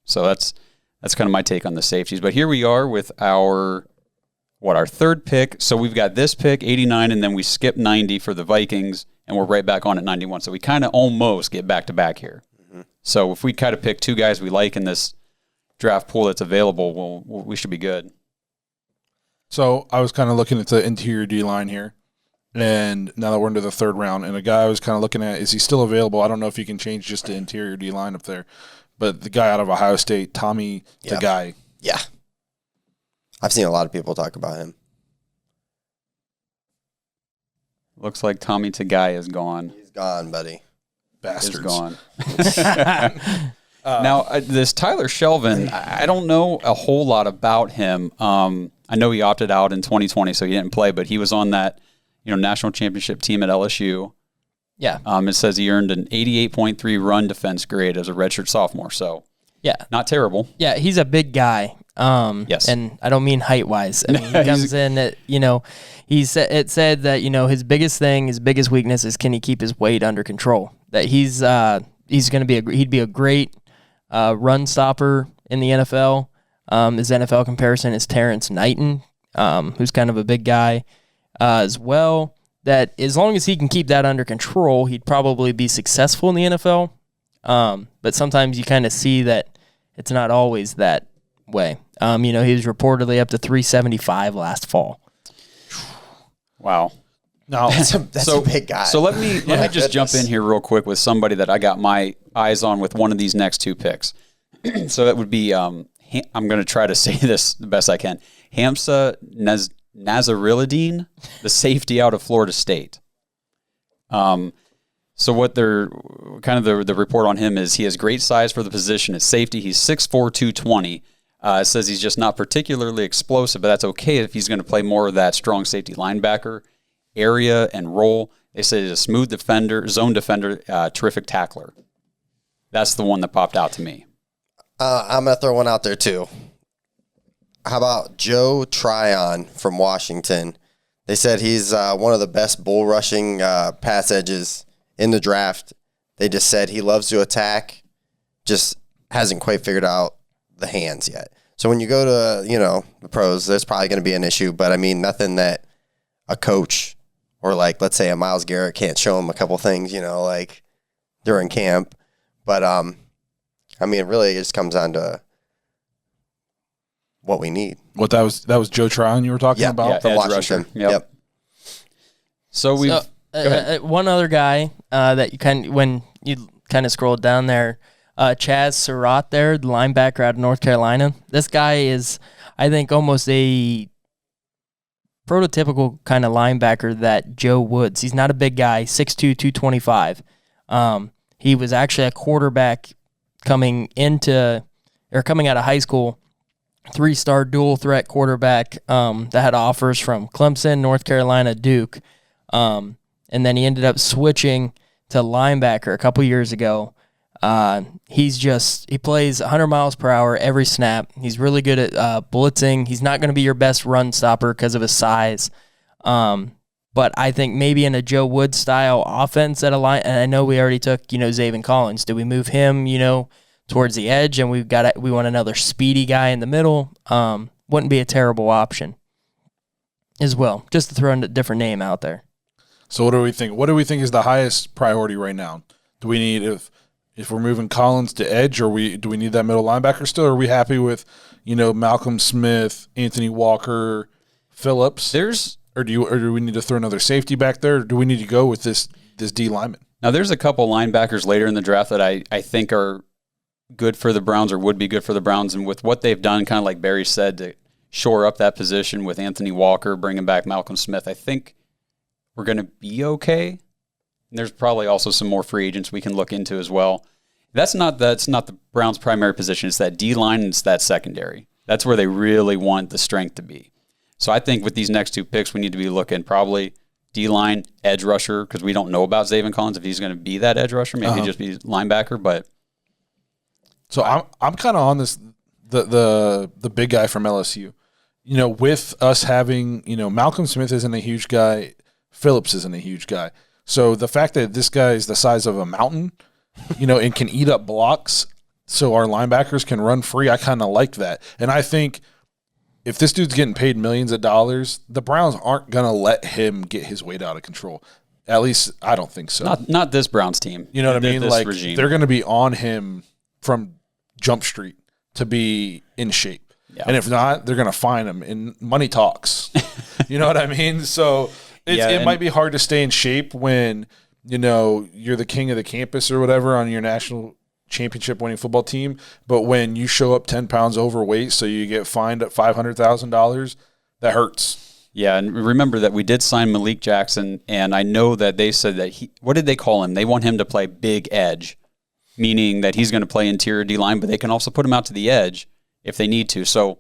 So that's kind of my take on the safeties. But here we are with our third pick. So we've got this pick, 89, and then we skip 90 for the Vikings, and we're right back on at 91. So we kind of almost get back-to-back here. Mm-hmm. So if we kind of pick two guys we like in this draft pool that's available, we should be good. So I was kind of looking at the interior D-line here, and now that we're into the third round, and a guy I was kind of looking at, is he still available? I don't know if you can change just the interior D-line up there, but the guy out of Ohio State, Tommy Tagai. Yeah. I've seen a lot of people talk about him. Looks like Tommy Tagai is gone. He's gone, buddy. Bastards. He's gone. Now, this Tyler Shelvin, I don't know a whole lot about him. I know he opted out in 2020, so he didn't play, but he was on that national championship team at LSU. Yeah. It says he earned an 88.3 run defense grade as a redshirt sophomore, so yeah, not terrible. Yeah, he's a big guy. Yes. And I don't mean height-wise. I mean, he comes in at, it said that, his biggest thing, his biggest weakness is can he keep his weight under control. That he's going to be he'd be a great run stopper in the NFL. His NFL comparison is Terrence Knighton, who's kind of a big guy as well. That as long as he can keep that under control, he'd probably be successful in the NFL. But sometimes you kind of see that it's not always that way. He was reportedly up to 375 last fall. Wow. No, that's a big guy. So let me just jump in here real quick with somebody that I got my eyes on with one of these next two picks. So that would be I'm going to try to say this the best I can. Hamza Nazarilladine, the safety out of Florida State. So what they're kind of the report on him is he has great size for the position at safety. He's 6'4", 220. It says he's just not particularly explosive, but that's okay if he's going to play more of that strong safety linebacker area and role. They say he's a smooth defender, zone defender, terrific tackler. That's the one that popped out to me. I'm going to throw one out there too. How about Joe Tryon from Washington? They said he's one of the best bull rushing pass edges in the draft. They just said he loves to attack, just hasn't quite figured out the hands yet. So when you go to, the pros, there's probably going to be an issue, but I mean, nothing that a coach or let's say a Myles Garrett can't show him a couple things, during camp. But, really it just comes down to what we need. What that was Joe Tryon you were talking about? Yeah, from edge Washington. rusher. Yep. So we've one other guy that you when you kind of scroll down there, Chaz Surratt there, the linebacker out of North Carolina. This guy is, I think, almost a prototypical kind of linebacker that Joe Woods. He's not a big guy, 6'2", 225. He was actually a quarterback coming out of high school, 3-star dual threat quarterback that had offers from Clemson, North Carolina, Duke. And then he ended up switching to linebacker a couple years ago. He plays 100 miles per hour every snap. He's really good at blitzing. He's not going to be your best run stopper because of his size. But I think maybe in a Joe Woods style offense at a line, and I know we already took, Zaven Collins. Do we move him, towards the edge, and we want another speedy guy in the middle? Wouldn't be a terrible option as well, just to throw a different name out there. So what do we think? What do we think is the highest priority right now? Do we need, if we're moving Collins to edge, or do we need that middle linebacker still? Or are we happy with, Malcolm Smith, Anthony Walker, Phillips? Or do we need to throw another safety back there? Or do we need to go with this D lineman? Now there's a couple linebackers later in the draft that I think are good for the Browns or would be good for the Browns, and with what they've done, kind of like Barry said, to shore up that position with Anthony Walker, bringing back Malcolm Smith, I think we're going to be okay. And there's probably also some more free agents we can look into as well. That's not the Browns' primary position. It's that D-line and it's that secondary. That's where they really want the strength to be. So I think with these next two picks, we need to be looking probably D-line, edge rusher, because we don't know about Zaven Collins, if he's going to be that edge rusher. Maybe he'll just be linebacker. But So I'm kind of on this the big guy from LSU. You know, with us having, you know, Malcolm Smith isn't a huge guy, Phillips isn't a huge guy. So the fact that this guy is the size of a mountain, you know, and can eat up blocks so our linebackers can run free, I kind of like that. And I think if this dude's getting paid millions of dollars, the Browns aren't going to let him get his weight out of control. At least I don't think so. Not this Browns team. You know what I mean? This Like regime. they're going to be on him from Jump Street to be in shape. Yeah. And if not, they're going to fine him, and money talks. You know what I mean? So it might be hard to stay in shape when, you know, you're the king of the campus or whatever on your national championship winning football team. But when you show up 10 pounds overweight, so you get fined at $500,000, that hurts. Yeah, and remember that we did sign Malik Jackson, and I know that they said that what did they call him? They want him to play big edge, meaning that he's going to play interior D-line, but they can also put him out to the edge if they need to. So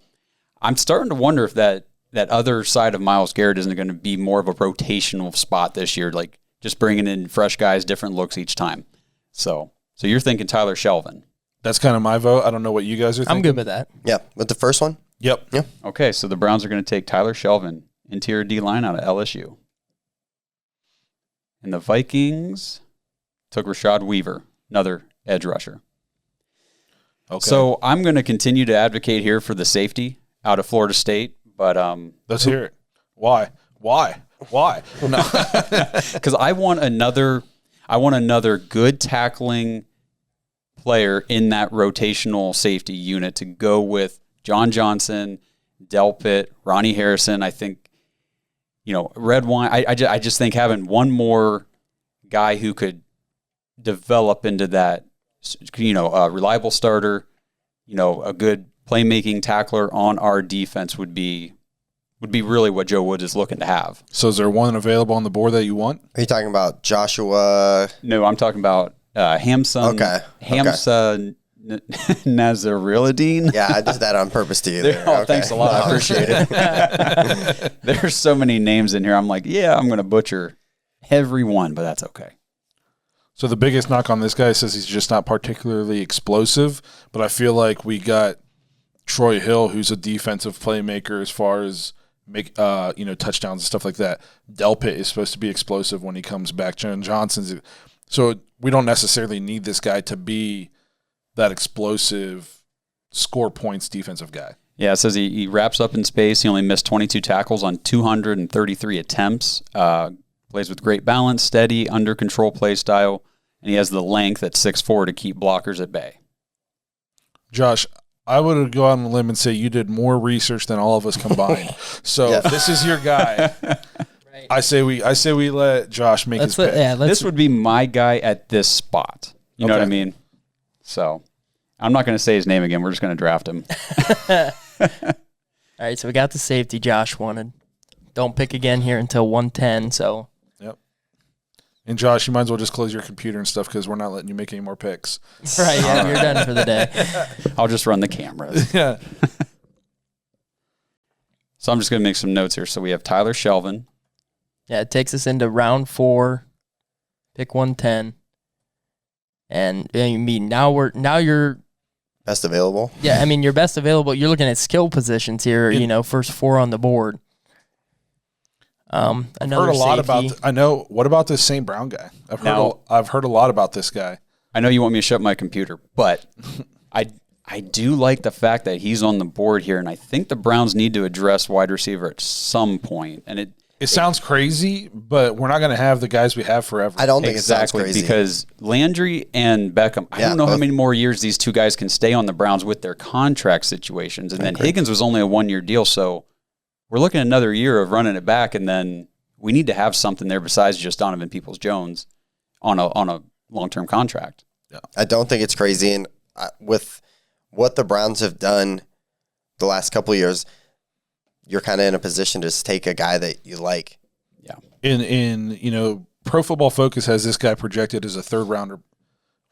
I'm starting to wonder if that other side of Myles Garrett isn't going to be more of a rotational spot this year, like just bringing in fresh guys, different looks each time. So you're thinking Tyler Shelvin. That's kind of my vote. I don't know what you guys are thinking. I'm good with that. Yeah, with the first one. Yep. Yeah. Okay, so the Browns are going to take Tyler Shelvin, interior D-line out of LSU. And the Vikings took Rashad Weaver, another edge rusher. Okay. So I'm going to continue to advocate here for the safety out of Florida State, but Let's hear it. Why? No. because I want another good tackling player in that rotational safety unit to go with John Johnson, Delpit, Ronnie Harrison. I think, you know, Red Wine. I just think having one more guy who could develop into that, you know, a reliable starter, you know, a good playmaking tackler on our defense would be really what Joe Woods is looking to have. So is there one available on the board that you want? Are you talking about Joshua? No, I'm talking about Hamza. Okay. Hamza Nazarilladine. Yeah, I did that on purpose to you. There. Oh, thanks a lot. I appreciate it. There's so many names in here. I'm like, yeah, I'm going to butcher every one, but that's okay. So the biggest knock on this guy says he's just not particularly explosive, but I feel like we got Troy Hill, who's a defensive playmaker as far as make touchdowns and stuff like that. Delpit is supposed to be explosive when he comes back. John Johnson's, so we don't necessarily need this guy to be that explosive score points defensive guy. Yeah, it says he wraps up in space. He only missed 22 tackles on 233 attempts. Plays with great balance, steady, under control play style, and he has the length at 6'4" to keep blockers at bay. Josh, I would go out on a limb and say you did more research than all of us combined. So if this is your guy, right. I say we let Josh make his pick. This would be my guy at this spot. You know what I mean? So I'm not going to say his name again. We're just going to draft him. All right, so we got the safety Josh wanted. Don't pick again here until 110, so. Yep. And Josh, you might as well just close your computer and stuff because we're not letting you make any more picks. Right, yeah, you're done for the day. I'll just run the cameras. Yeah. So I'm just going to make some notes here. So we have Tyler Shelvin. Yeah, it takes us into round 4, pick 110. And I mean, now you're best available. Yeah, I mean, your best available. You're looking at skill positions here. First 4 on the board. I've heard a lot about. I know. What about this St. Brown guy? I've heard a lot about this guy. I know you want me to shut my computer, but I do like the fact that he's on the board here, and I think the Browns need to address wide receiver at some point. And it sounds crazy, but we're not going to have the guys we have forever. I don't think it sounds crazy. Because Landry and Beckham, I don't know how many more years these two guys can stay on the Browns with their contract situations. And then Higgins was only a 1-year deal, so we're looking at another year of running it back, and then we need to have something there besides just Donovan Peoples-Jones on a long-term contract. Yeah. I don't think it's crazy, and with what the Browns have done the last couple of years, you're kind of in a position to just take a guy that you like. Yeah. In Pro Football Focus has this guy projected as a 3rd rounder.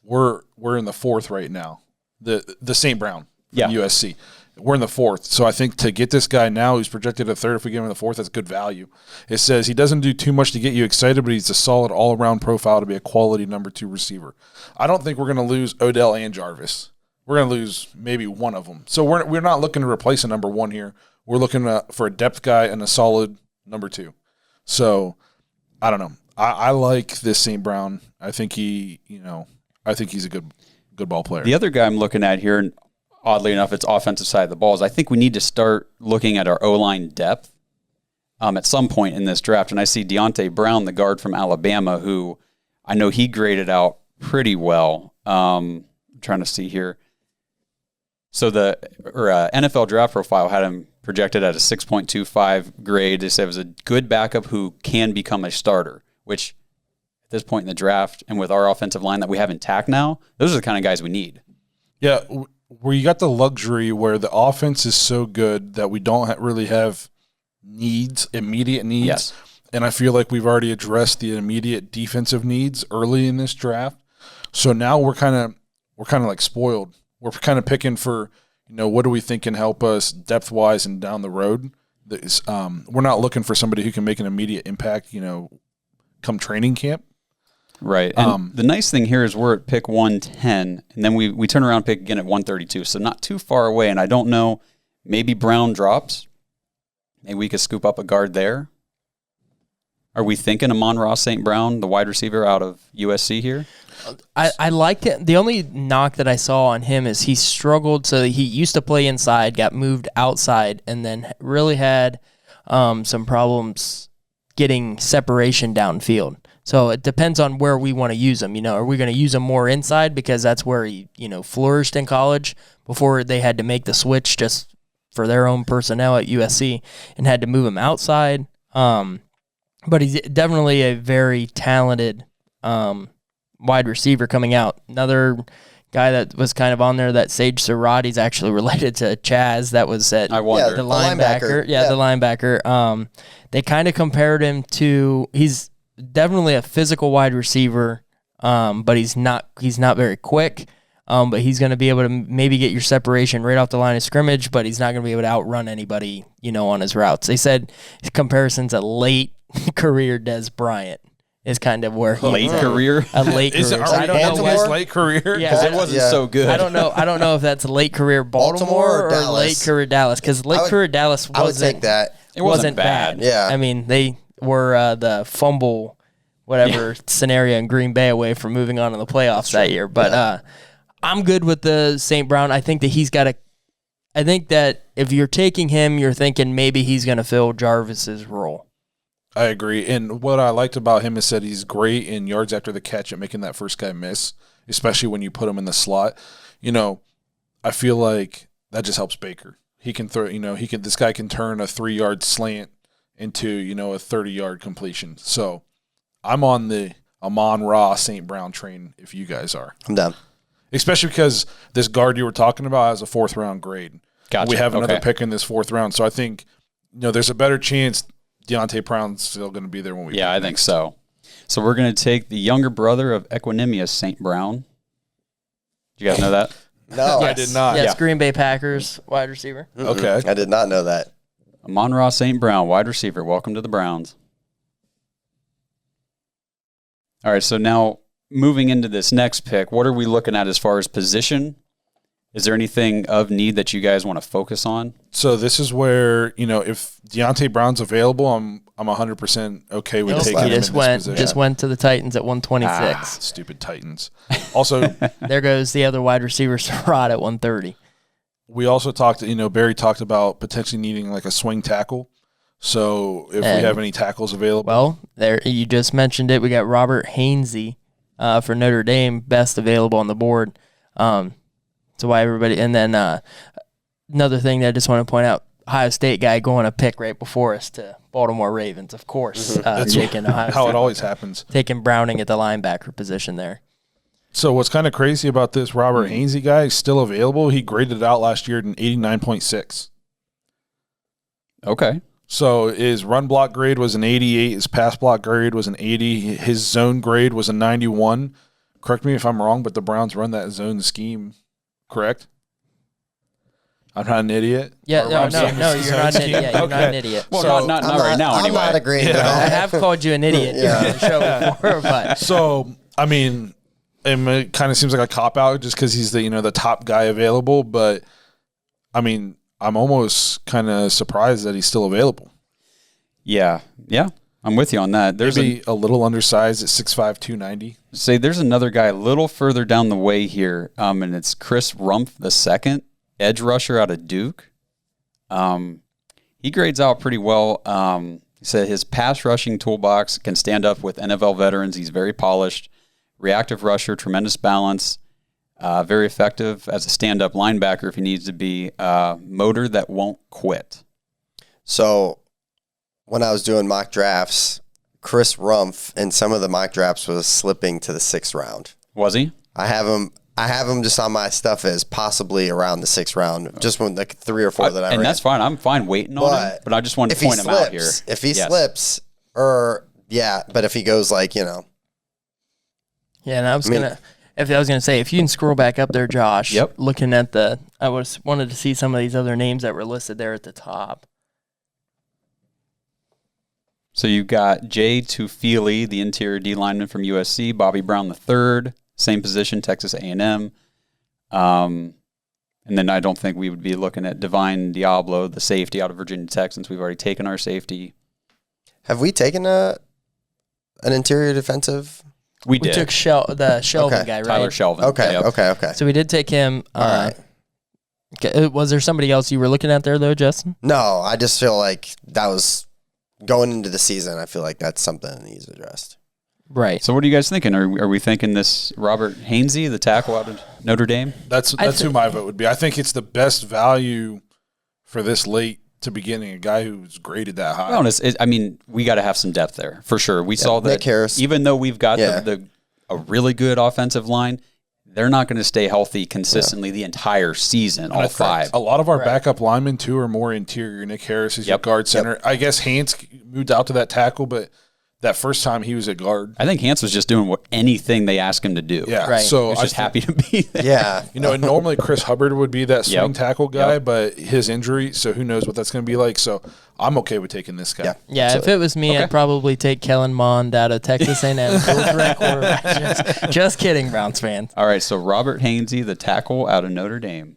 We're in the 4th right now. The St. Brown from USC. We're in the 4th. So I think to get this guy now who's projected a 3rd, if we get him in the 4th, that's good value. It says he doesn't do too much to get you excited, but he's a solid all-around profile to be a quality number 2 receiver. I don't think we're going to lose Odell and Jarvis. we're going to lose maybe one of them. So we're not looking to replace a number one here. We're looking for a depth guy and a solid number two. So I don't know. I like this St. Brown. I think he's a good ball player. The other guy I'm looking at here, and oddly enough, it's offensive side of the ball, is I think we need to start looking at our O-line depth at some point in this draft. And I see Deontay Brown, the guard from Alabama, who I know he graded out pretty well. I'm trying to see here. So the NFL draft profile had him projected at a 6.25 grade. They said it was a good backup who can become a starter, which at this point in the draft and with our offensive line that we have intact now, those are the kind of guys we need. Yeah, where you got the luxury where the offense is so good that we don't really have immediate needs. Yes. And I feel like we've already addressed the immediate defensive needs early in this draft. So now we're kind of like spoiled. We're kind of picking for, what do we think can help us depth-wise and down the road. We're not looking for somebody who can make an immediate impact, come training camp. Right. And the nice thing here is we're at pick 110, and then we turn around and pick again at 132, so not too far away. And I don't know, maybe Brown drops. Maybe we could scoop up a guard there. Are we thinking Amon-Ra St. Brown, the wide receiver out of USC here? I liked it. The only knock that I saw on him is he struggled. So he used to play inside, got moved outside, and then really had some problems getting separation downfield. So it depends on where we want to use him. Are we going to use him more inside because that's where he, flourished in college before they had to make the switch just for their own personnel at USC and had to move him outside. But he's definitely a very talented wide receiver coming out. Another guy that was kind of on there, that Sage Surratt, he's actually related to Chaz. That was at the linebacker. Yeah, the linebacker. They kind of compared him to, he's definitely a physical wide receiver, but he's not very quick. But he's going to be able to maybe get your separation right off the line of scrimmage, but he's not going to be able to outrun anybody, on his routes. They said his comparison's a late career Des Bryant is kind of where he's late career. A late Is career. it already Baltimore's late career? Yeah, because it wasn't so good. I don't know if that's late career Baltimore or late career Dallas. Because late career Dallas I would take that. It wasn't bad. Yeah. I mean, they were the fumble whatever scenario in Green Bay away from moving on to the playoffs that year. But I'm good with the St. Brown. I think that I think that if you're taking him, you're thinking maybe he's going to fill Jarvis's role. I agree. And what I liked about him is that he's great in yards after the catch at making that first guy miss, especially when you put him in the slot. I feel like that just helps Baker. He can throw, this guy can turn a 3-yard slant into, a 30-yard completion. So I'm on the Amon-Ra St. Brown train if you guys are. I'm down. Especially because this guard you were talking about has a 4th-round grade. Gotcha. We have another pick in this 4th round. So I think, there's a better chance Deontay Brown's still going to be there when we. Yeah, I think so. So we're going to take the younger brother of Equanimous St. Brown. Do you guys know that? No, I did not. Yes, Yeah. Green Bay Packers wide receiver. Okay. I did not know that. Amon-Ra St. Brown, wide receiver. Welcome to the Browns. All right, so now moving into this next pick, what are we looking at as far as position? Is there anything of need that you guys want to focus on? So this is where, if Deontay Brown's available, I'm 100% okay with taking him in this position. Just went to the Titans at 126. Stupid Titans. Also, There goes the other wide receiver, Surratt, at 130. we also talked, Barry talked about potentially needing like a swing tackle. So if we have any tackles available. Well, there you just mentioned it. We got Robert Hainsey for Notre Dame, best available on the board. So why everybody, and then another thing that I just want to point out, Ohio State guy going a pick right before us to Baltimore Ravens, of course. That's Taking Ohio how State, it always happens. taking Browning at the linebacker position there. So what's kind of crazy about this Robert Hainsey guy is still available. He graded it out last year at an 89.6. Okay. So his run block grade was an 88. His pass block grade was an 80. His zone grade was a 91. Correct me if I'm wrong, but the Browns run that zone scheme, correct? I'm not an idiot. Yeah, no, you're not an idiot. Yeah, you're not an idiot. Well, So, not right now, I'm anyway. not agreeing I at all. have called you an idiot on the show before, but So, I mean, And it kind of seems like a cop out just because he's the top guy available. But I mean, I'm almost kind of surprised that he's still available. Yeah, I'm with you on that. There's maybe a little undersized at 6'5", 290. Say there's another guy a little further down the way here, and it's Chris Rumpf II, edge rusher out of Duke. He grades out pretty well. He said his pass rushing toolbox can stand up with NFL veterans. He's very polished, reactive rusher, tremendous balance, very effective as a stand-up linebacker if he needs to be, motor that won't quit. So when I was doing mock drafts, Chris Rumpf in some of the mock drafts was slipping to the 6th round. Was he? I have him just on my stuff as possibly around the 6th round, just when like 3 or 4 that I read. And that's fine. I'm fine waiting on him, but I just wanted to point him out here. If he slips, but if he goes Yeah, and I was gonna say, if you can scroll back up there, Josh. Yep. Looking at wanted to see some of these other names that were listed there at the top. So you've got Jay Tufili, the interior D lineman from USC, Bobby Brown III, same position, Texas A&M. And then I don't think we would be looking at Divine Diablo, the safety out of Virginia Tech, since we've already taken our safety. Have we taken an interior defensive? We took the Shelvin guy, right? Tyler Shelvin. Okay. So we did take him. All right. Okay. Was there somebody else you were looking at there, though, Justin? No, I just feel like that was going into the season. I feel like that's something that needs addressed. Right. So what are you guys thinking? Are we thinking this Robert Hainsey, the tackle out of Notre Dame? That's who my vote would be. I think it's the best value for this late to beginning, a guy who's graded that high. Well, I mean, we got to have some depth there for sure. We saw that Nick Harris. Even though we've got a really good offensive line, they're not going to stay healthy consistently the entire season, all 5. A lot of our backup linemen, too, are more interior. Nick Harris is your guard center. I guess Hans moved out to that tackle, but that first time he was at guard. I think Hans was just doing anything they asked him to do. Yeah, right. So he was just happy to be there. Yeah. Normally Chris Hubbard would be that swing tackle guy, but his injury, so who knows what that's going to be like. So I'm okay with taking this guy. Yeah, if it was me, I'd probably take Kellen Mond out of Texas A&M. Just kidding, Browns fans. All right, so Robert Hainsey, the tackle out of Notre Dame.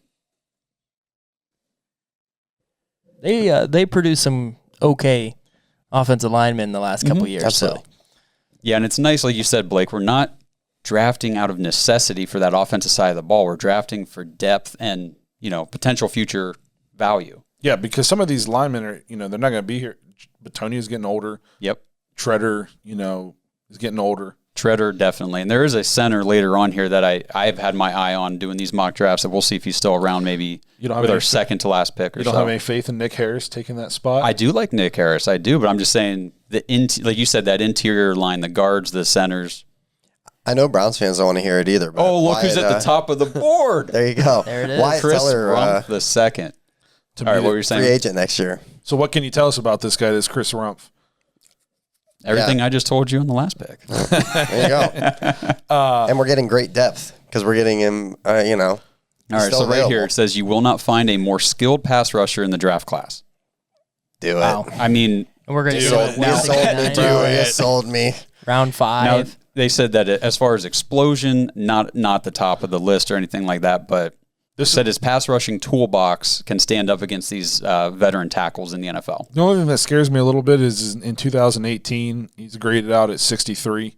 They produced some okay offensive linemen in the last couple years. Absolutely. So. Yeah, and it's nice, like you said, Blake, we're not drafting out of necessity for that offensive side of the ball. We're drafting for depth and, potential future value. Yeah, because some of these linemen are, they're not going to be here. Batonia's getting older. Yep. Treader, is getting older. Treader, definitely. And there is a center later on here that I've had my eye on doing these mock drafts, and we'll see if he's still around maybe with our second to last pick or so. You don't have any faith in Nick Harris taking that spot? I do like Nick Harris. I do, but I'm just saying, like you said, that interior line, the guards, the centers. I know Browns fans don't want to hear it either. But look who's at the top of the board. There you go. There it is. Wyatt Chris Teller, Rumpf the second. All right, what were you saying? Free agent next year. So what can you tell us about this guy, this Chris Rumpf? Everything I just told you on the last pick. There you go. And we're getting great depth because we're getting him, All right, so available. Right here it says you will not find a more skilled pass rusher in the draft class. Do it. Wow. I mean, We're going to You sold me. Round 5. now, they said that as far as explosion, not the top of the list or anything like that, but said his pass rushing toolbox can stand up against these veteran tackles in the NFL. The only thing that scares me a little bit is in 2018, he's graded out at 63.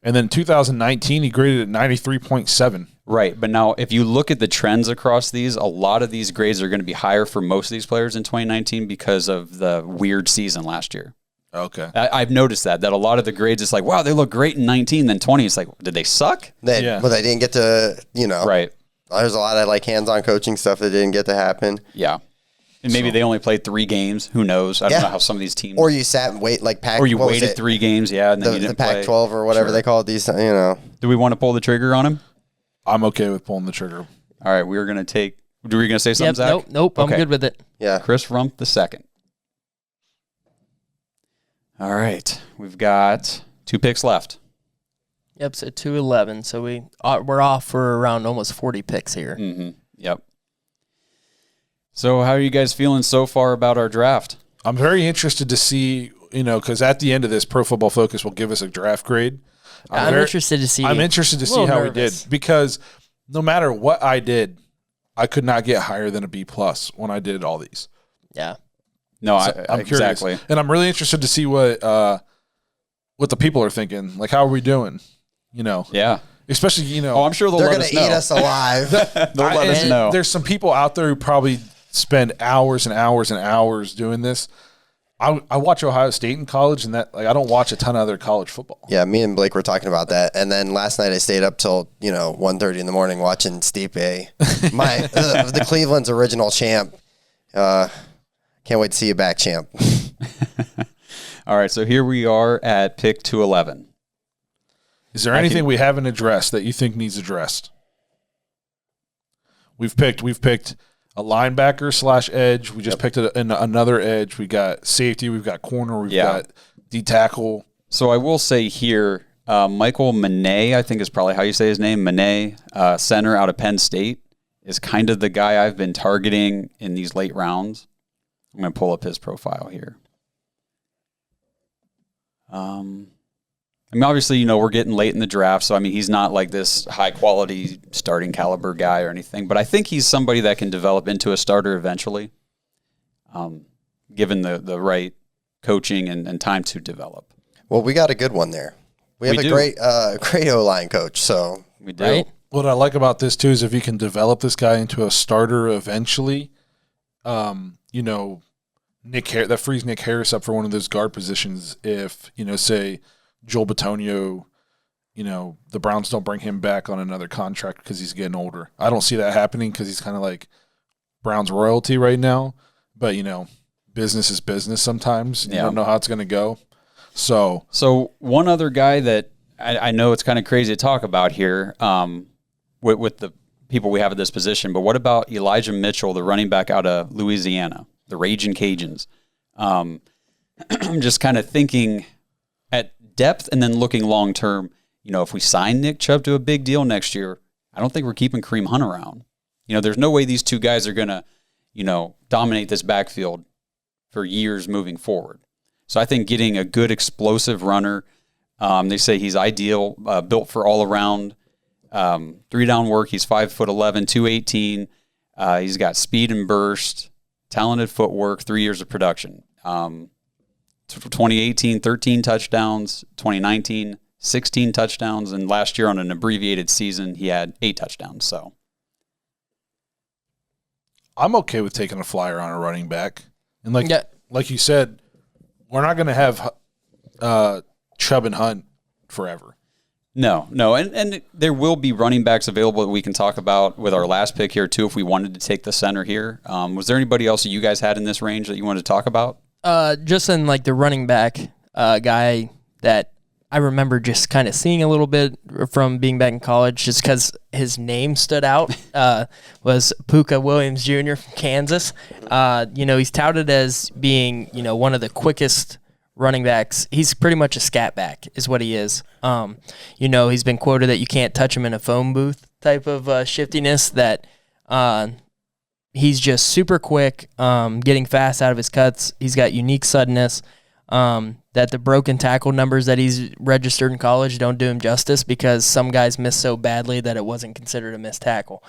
And then in 2019, he graded at 93.7. Right, but now if you look at the trends across these, a lot of these grades are going to be higher for most of these players in 2019 because of the weird season last year. Okay. I've noticed that a lot of the grades, it's like, wow, they look great in 19, then 20, it's like, did they suck? But they didn't get to, Right. There's a lot of hands-on coaching stuff that didn't get to happen. Yeah. And maybe they only played 3 games. Who knows? I don't know how some of these teams. Or you sat and wait Or you waited 3 games, and then you didn't the Pac-12 or whatever they call it. These, Do we want to pull the trigger on him? I'm okay with pulling the trigger. All right, we're going to take. Were you going to say something, Zach? Nope. Okay. I'm good with it. Yeah. Chris Rumpf the second. All right, we've got 2 picks left. Yep, so 211. So we're off for around almost 40 picks here. Mm-hmm. Yep. So how are you guys feeling so far about our draft? I'm very interested to see, because at the end of this, Pro Football Focus will give us a draft grade. I'm interested to see. I'm interested to see how he did, because no matter what I did, I could not get higher than a B+ when I did all these. Yeah. No, So I'm exactly. curious. And I'm really interested to see what the people are thinking. Like, how are we doing? You know? Yeah. Especially, you know. Oh, I'm sure they're going to eat us alive. They'll let us know. There's some people out there who probably spend hours and hours and hours doing this. I watch Ohio State in college, and that, like, I don't watch a ton of other college football. Yeah, me and Blake were talking about that, and then last night I stayed up till 1:30 in the morning watching Stipe, the Cleveland's original champ. Can't wait to see you back, champ. All right, so here we are at pick 211. Is there anything we haven't addressed that you think needs addressed? We've picked a linebacker / edge. We just picked another edge. We got safety. We've got corner. We've got D tackle. So I will say here, Michael Manet, I think is probably how you say his name, Manet, center out of Penn State, is kind of the guy I've been targeting in these late rounds. I'm going to pull up his profile here. I mean, obviously, we're getting late in the draft, so, I mean, he's not like this high-quality starting caliber guy or anything, but I think he's somebody that can develop into a starter eventually, given the right coaching and time to develop. Well, we got a good one there. We have a great O-line coach, so. We do. Right? What I like about this, too, is if you can develop this guy into a starter eventually, that frees Nick Harris up for one of those guard positions if, say, Joel Bitonio, the Browns don't bring him back on another contract because he's getting older. I don't see that happening because he's kind of like Browns royalty right now. But, business is business sometimes. You don't know how it's going to go. So one other guy that I know it's kind of crazy to talk about here with the people we have at this position, but what about Elijah Mitchell, the running back out of Louisiana, the Ragin' Cajuns? I'm just kind of thinking at depth and then looking long term. If we sign Nick Chubb to a big deal next year, I don't think we're keeping Kareem Hunt around. There's no way these two guys are going to, dominate this backfield for years moving forward. So I think getting a good explosive runner, they say he's ideal, built for all around, 3-down work. He's 5'11", 218. He's got speed and burst, talented footwork, 3 years of production. 2018, 13 touchdowns. 2019, 16 touchdowns. And last year on an abbreviated season, he had 8 touchdowns. So I'm okay with taking a flyer on a running back. And like you said, we're not going to have Chubb and Hunt forever. No. And there will be running backs available that we can talk about with our last pick here, too, if we wanted to take the center here. Was there anybody else that you guys had in this range that you wanted to talk about? Just in like the running back guy that I remember just kind of seeing a little bit from being back in college, just because his name stood out, was Puka Williams Jr. from Kansas. He's touted as being, one of the quickest running backs. He's pretty much a scat back is what he is. He's been quoted that you can't touch him in a phone booth type of shiftiness, that he's just super quick, getting fast out of his cuts. He's got unique suddenness. That the broken tackle numbers that he's registered in college don't do him justice, because some guys miss so badly that it wasn't considered a missed tackle.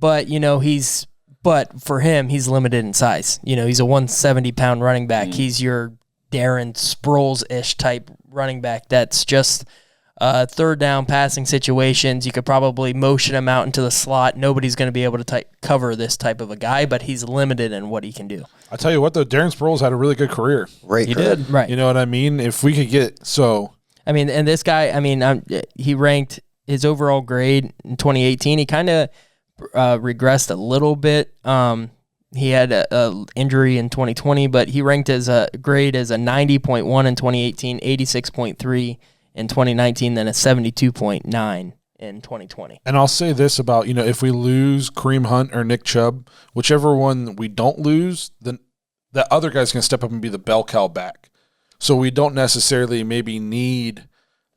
But for him, he's limited in size. He's a 170-pound running back. He's your Darren Sproles-ish type running back that's just third down passing situations. You could probably motion him out into the slot. Nobody's going to be able to and this type of a guy, but he's limited in what he can do. I tell you what, though, Darren Sproles had a really good career. He did. Right. You know what I mean? If we could get and this guy, he ranked his overall grade in 2018. He kind of regressed a little bit. He had a injury in 2020, but he ranked as a grade as a 90.1 in 2018, 86.3 in 2019, then a 72.9 in 2020. And I'll say this about, if we lose Kareem Hunt or Nick Chubb, whichever one we don't lose, then that other guy's going to step up and be the bell cow back. So we don't necessarily maybe need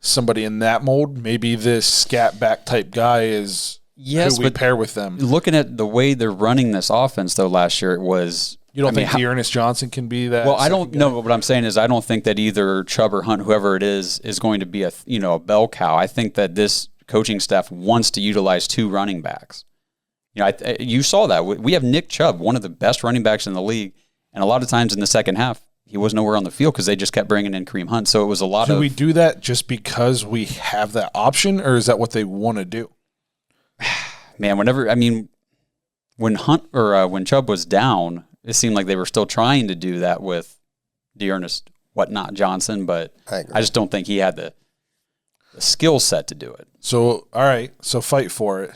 somebody in that mold. Maybe this scat back type guy is who we pair with them. Looking at the way they're running this offense, though, last year, it was You don't think Dearness Johnson can be that? Well, I don't know. But what I'm saying is I don't think that either Chubb or Hunt, whoever it is going to be a bell cow. I think that this coaching staff wants to utilize 2 running backs. You saw that. We have Nick Chubb, one of the best running backs in the league, and a lot of times in the second half, he was nowhere on the field because they just kept bringing in Kareem Hunt. So it was a lot of... Do we do that just because we have that option, or is that what they want to do? Man, when Hunt or when Chubb was down, it seemed like they were still trying to do that with Dearness, whatnot Johnson, but I just don't think he had the skill set to do it. So, all right, so fight for it.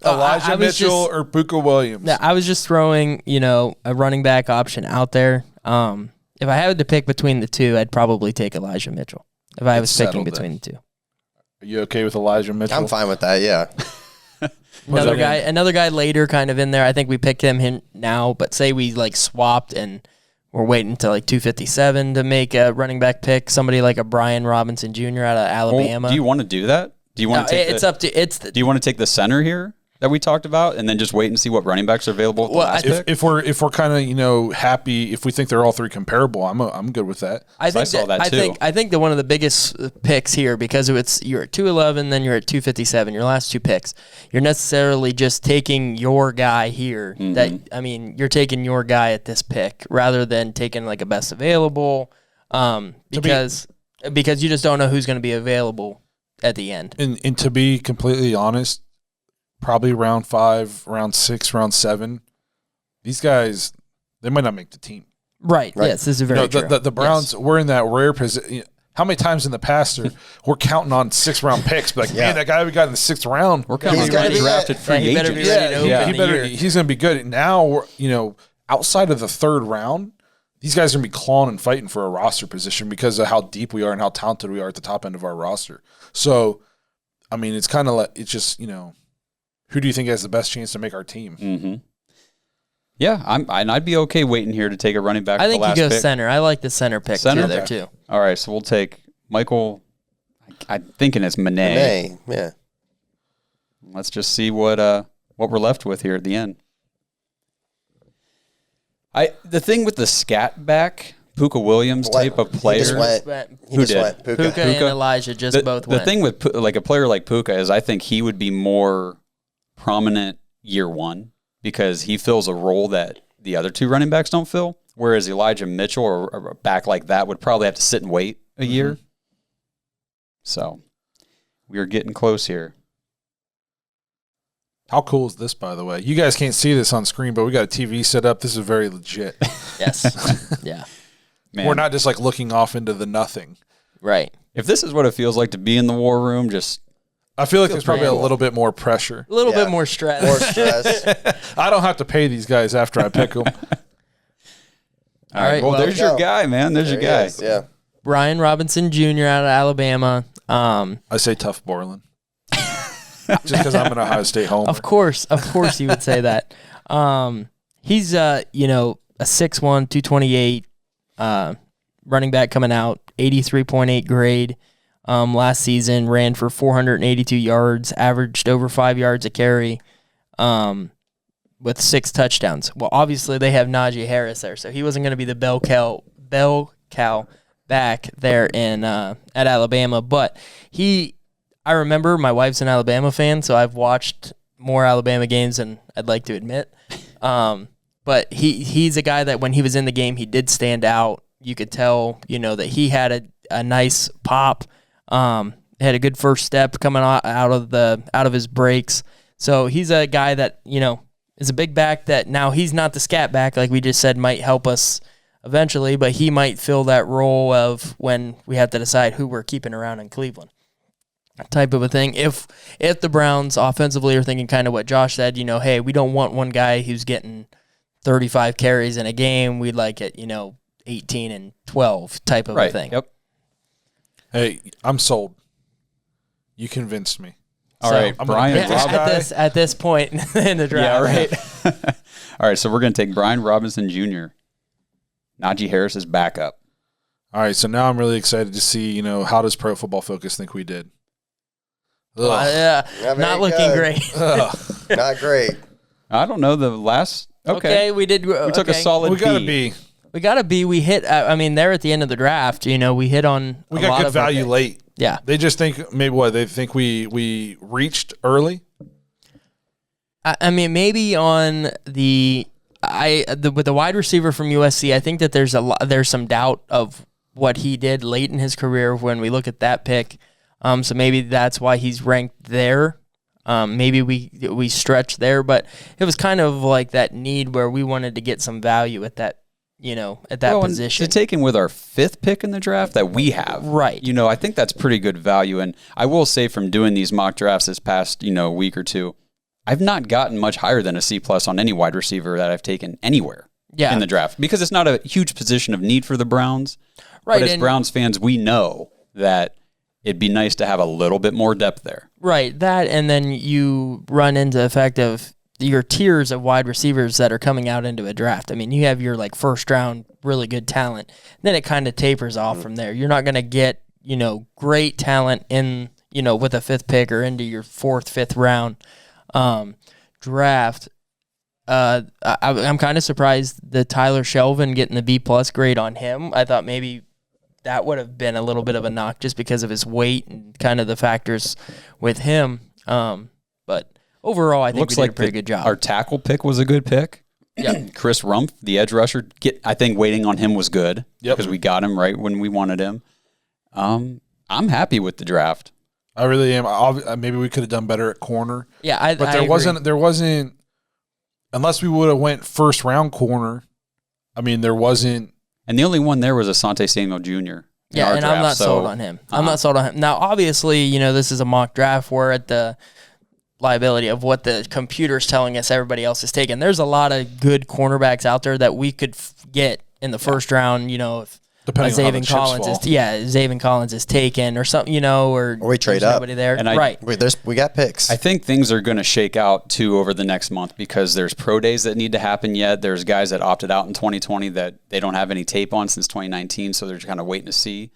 Elijah Mitchell or Puka Williams? Yeah, I was just throwing, a running back option out there. If I had to pick between the two, I'd probably take Elijah Mitchell. If I was picking between the two. Are you okay with Elijah Mitchell? I'm fine with that, yeah. Another guy later kind of in there. I think we picked him now, but say we swapped and we're waiting to 257 to make a running back pick. Somebody like a Brian Robinson Jr. out of Alabama. Well, do you want to do that? Do you want to take do you want to take the center here that we talked about and then just wait and see what running backs are available at the last pick? If we're kind of happy, if we think they're all 3 comparable, I'm good with that. I saw that too. I think that one of the biggest picks here, because you're at 211, then you're at 257, your last 2 picks, you're necessarily just taking your guy here. Mm-hmm. You're taking your guy at this pick rather than taking a best available, because you just don't know who's going to be available at the end. And to be completely honest, probably round 5, round 6, round 7, these guys, they might not make the team. Right. Yes, this is very true. The Browns, we're in that rare position. How many times in the past we're counting on 6th-round picks? Man, that guy we got in the 6th round. We're counting on drafted free agents. He's going to be good. Now, outside of the 3rd round, these guys are going to be clawing and fighting for a roster position because of how deep we are and how talented we are at the top end of our roster. So, it's kind of it's just, who do you think has the best chance to make our team? Mm-hmm. Yeah, I'd be okay waiting here to take a running back. I think you go center. I like the center pick there too. All right, so we'll take Michael. I'm thinking it's Manet. Yeah. Let's just see what we're left with here at the end. The thing with the scat back, Puka Williams type of player. Who did? Puka and Elijah both went. The thing with a player like Puka is I think he would be more prominent year 1 because he fills a role that the other 2 running backs don't fill, whereas Elijah Mitchell or a back like that would probably have to sit and wait a year. So we are getting close here. How cool is this, by the way? You guys can't see this on screen, but we got a TV set up. This is very legit. Yes. Yeah. Man. We're not just looking off into the nothing. Right. If this is what it feels like to be in the war room, I feel like there's probably a little bit more pressure. A little bit more stress. I don't have to pay these guys after I pick them. All right. Well, there's your guy, man. There's your guy. Yeah. Brian Robinson Jr. out of Alabama. I say Tough Borland. Just because I'm an Ohio State homer. Of course you would say that. He's a 6'1", 228 running back coming out, 83.8 grade. Last season ran for 482 yards, averaged over 5 yards a carry, with 6 touchdowns. Well, obviously they have Najee Harris there, so he wasn't going to be the bell cow back there at Alabama. But I remember my wife's an Alabama fan, so I've watched more Alabama games than I'd like to admit. But he's a guy that when he was in the game, he did stand out. You could tell, that he had a nice pop. Had a good first step coming out of his breaks. So he's a guy that, is a big back that now he's not the scat back, like we just said, might help us eventually, but he might fill that role of when we have to decide who we're keeping around in Cleveland. Type of a thing. If the Browns offensively are thinking kind of what Josh said, hey, we don't want one guy who's getting 35 carries in a game. We'd like it, 18 and 12 type of a thing. Yep. Hey, I'm sold. You convinced me. All right, Brian. At this point in the draft. Yeah, right. All right, so we're going to take Brian Robinson Jr., Najee Harris's backup. All right, so now I'm really excited to see, how does Pro Football Focus think we did? Not looking great. Not great. I don't know. The last Okay, we did. We took a solid We got a B. B. We got a B. We hit. I mean, there at the end of the draft, we hit on. We a got lot good of our value picks. late. Yeah. They just think maybe what they think we reached early. I mean, maybe on with the wide receiver from USC, I think that there's some doubt of what he did late in his career when we look at that pick. So maybe that's why he's ranked there. Maybe we stretched there, but it was kind of like that need where we wanted to get some value at that, at that position. To take him with our 5th pick in the draft that we have. Right. I think that's pretty good value. And I will say from doing these mock drafts this past, week or two, I've not gotten much higher than a C+ on any wide receiver that I've taken anywhere in the draft because it's not a huge position of need for the Browns. Right. But as Browns fans, we know that it'd be nice to have a little bit more depth there. Right. That, and then you run into the fact of your tiers of wide receivers that are coming out into a draft. I mean, you have your first round really good talent. Then it kind of tapers off from there. You're not going to get, great talent in, with a 5th pick or into your 4th, 5th round draft. I'm kind of surprised the Tyler Shelvin getting the B+ grade on him. I thought maybe that would have been a little bit of a knock just because of his weight and kind of the factors with him. But overall, I think we did a pretty good job. Our tackle pick was a good pick. Yeah. Chris Rumpf, the edge rusher, I think waiting on him was good because Yep. we got him right when we wanted him. I'm happy with the draft. I really am. Maybe we could have done better at corner. Yeah, But there wasn't, unless we would have went first round corner. I mean, there wasn't. And the only one there was Asante Samuel Jr. Yeah, and I'm not sold on him. I'm not sold on him. Now, obviously, this is a mock draft. We're at the liability of what the computer's telling us everybody else is taking. There's a lot of good cornerbacks out there that we could get in the first round, if Depending on how the chips fall. Zaven Collins is taken or something, or we trade there's up. nobody there. And right. We got picks. I think things are going to shake out, too, over the next month because there's pro days that need to happen yet. There's guys that opted out in 2020 that they don't have any tape on since 2019, so they're just kind of waiting to see.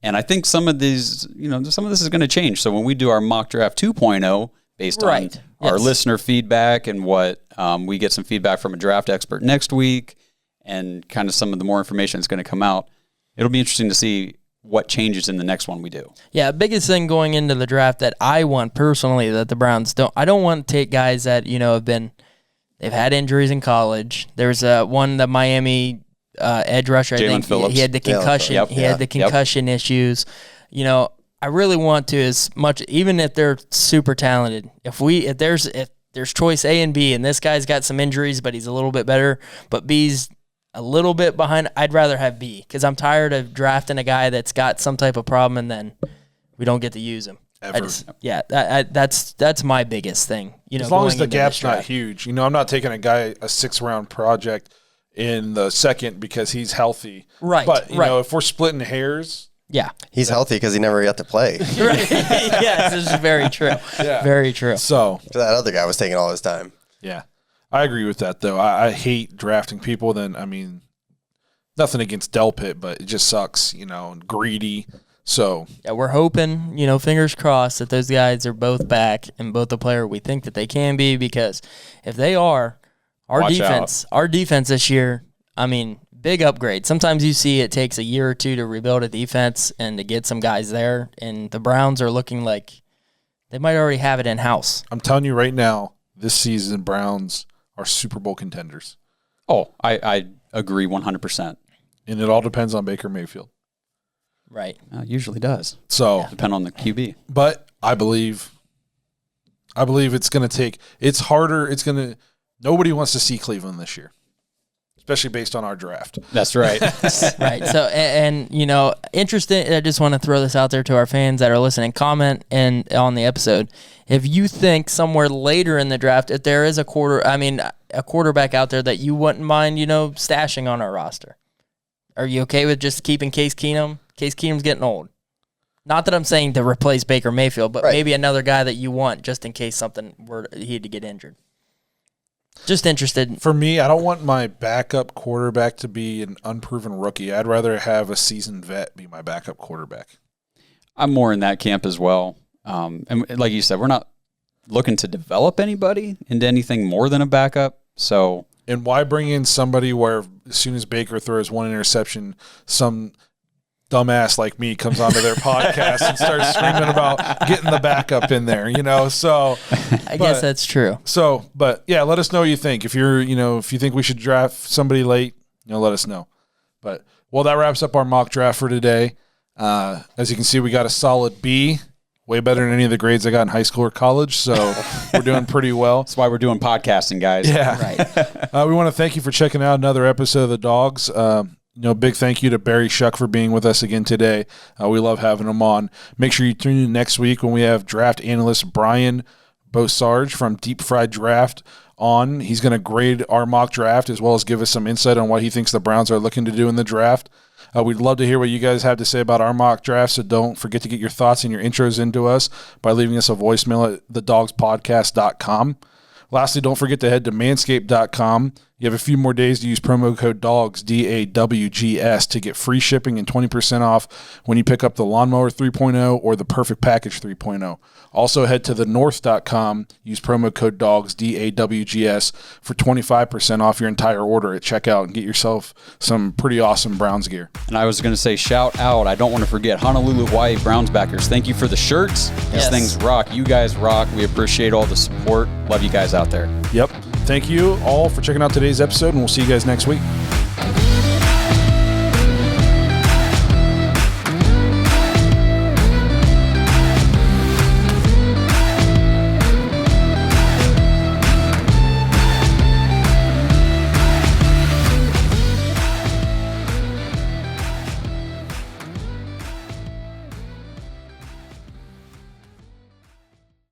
And I think some of these, some of this is going to change. So when we do our mock draft 2.0, based on our listener feedback and what we get some feedback from a draft expert next week and kind of some of the more information that's going to come out, it'll be interesting to see what changes in the next one we do. Yeah, biggest thing going into the draft that I want personally that the Browns don't. I don't want to take guys that they've had injuries in college. There's the Miami edge rusher. I think Phillips. he had the concussion. He had the concussion issues. I really want to, as much, even if they're super talented. If there's choice A and B, and this guy's got some injuries, but he's a little bit better, but B's a little bit behind, I'd rather have B because I'm tired of drafting a guy that's got some type of problem and then we don't get to use him. Ever. That's my biggest thing. As long as the gap's not huge. I'm not taking a guy, a 6th round project in the 2nd because he's healthy. Right. But, if we're splitting hairs. Yeah. He's healthy because he never got to play. Right. Yes, this is very true. Yeah. Very true. So that other guy was taking all his time. Yeah. I agree with that, though. I hate drafting people. Nothing against Delpit, but it just sucks, and greedy. So yeah, we're hoping, fingers crossed that those guys are both back and both the player we think that they can be. Because if they are, our defense this year, big upgrade. Sometimes you see it takes a year or two to rebuild a defense and to get some guys there, and the Browns are looking like they might already have it in house. I'm telling you right now, this season Browns are Super Bowl contenders. Oh, I agree 100%. And it all depends on Baker Mayfield. Right. It usually does. So depend on the QB. But I believe it's going to take. It's harder. Nobody wants to see Cleveland this year, especially based on our draft. That's right. Right. So and interesting. I just want to throw this out there to our fans that are listening. Comment and on the episode if you think somewhere later in the draft, if there is a quarterback out there that you wouldn't mind, stashing on our roster. Are you okay with just keeping Case Keenum? Case Keenum's getting old. Not that I'm saying to replace Baker Mayfield, but maybe another guy that you want just in case he had to get injured. Just interested. For me, I don't want my backup quarterback to be an unproven rookie. I'd rather have a seasoned vet be my backup quarterback. I'm more in that camp as well. And like you said, we're not looking to develop anybody into anything more than a backup. So And why bring in somebody where as soon as Baker throws one interception, some dumbass like me comes onto their podcast and starts screaming about getting the backup in there, So I guess that's true. So, but yeah, let us know what you think. If you're, if you think we should draft somebody late, let us know. But well, that wraps up our mock draft for today. As you can see, we got a solid B. Way better than any of the grades I got in high school or college, so we're doing pretty well. That's why we're doing podcasting, guys. Yeah. Right. We want to thank you for checking out another episode of The Dawgs. Big thank you to Barry Shuck for being with us again today. We love having him on. Make sure you tune in next week when we have draft analyst Brian Bosarge from Deep Fried Draft on. He's going to grade our mock draft as well as give us some insight on what he thinks the Browns are looking to do in the draft. We'd love to hear what you guys have to say about our mock draft, so don't forget to get your thoughts and your intros into us by leaving us a voicemail at thedogspodcast.com. Lastly, don't forget to head to manscaped.com. You have a few more days to use promo code DAWGS, DAWGS, to get free shipping and 20% off when you pick up the Lawnmower 3.0 or the Perfect Package 3.0. Also, head to thenorth.com. Use promo code DAWGS, DAWGS, for 25% off your entire order at checkout and get yourself some pretty awesome Browns gear. And I was going to say, shout out, I don't want to forget, Honolulu, Hawaii Browns backers. Thank you for the shirts. These things rock. You guys rock. We appreciate all the support. Love you guys out there. Yep. Thank you all for checking out today's episode, and we'll see you guys next week.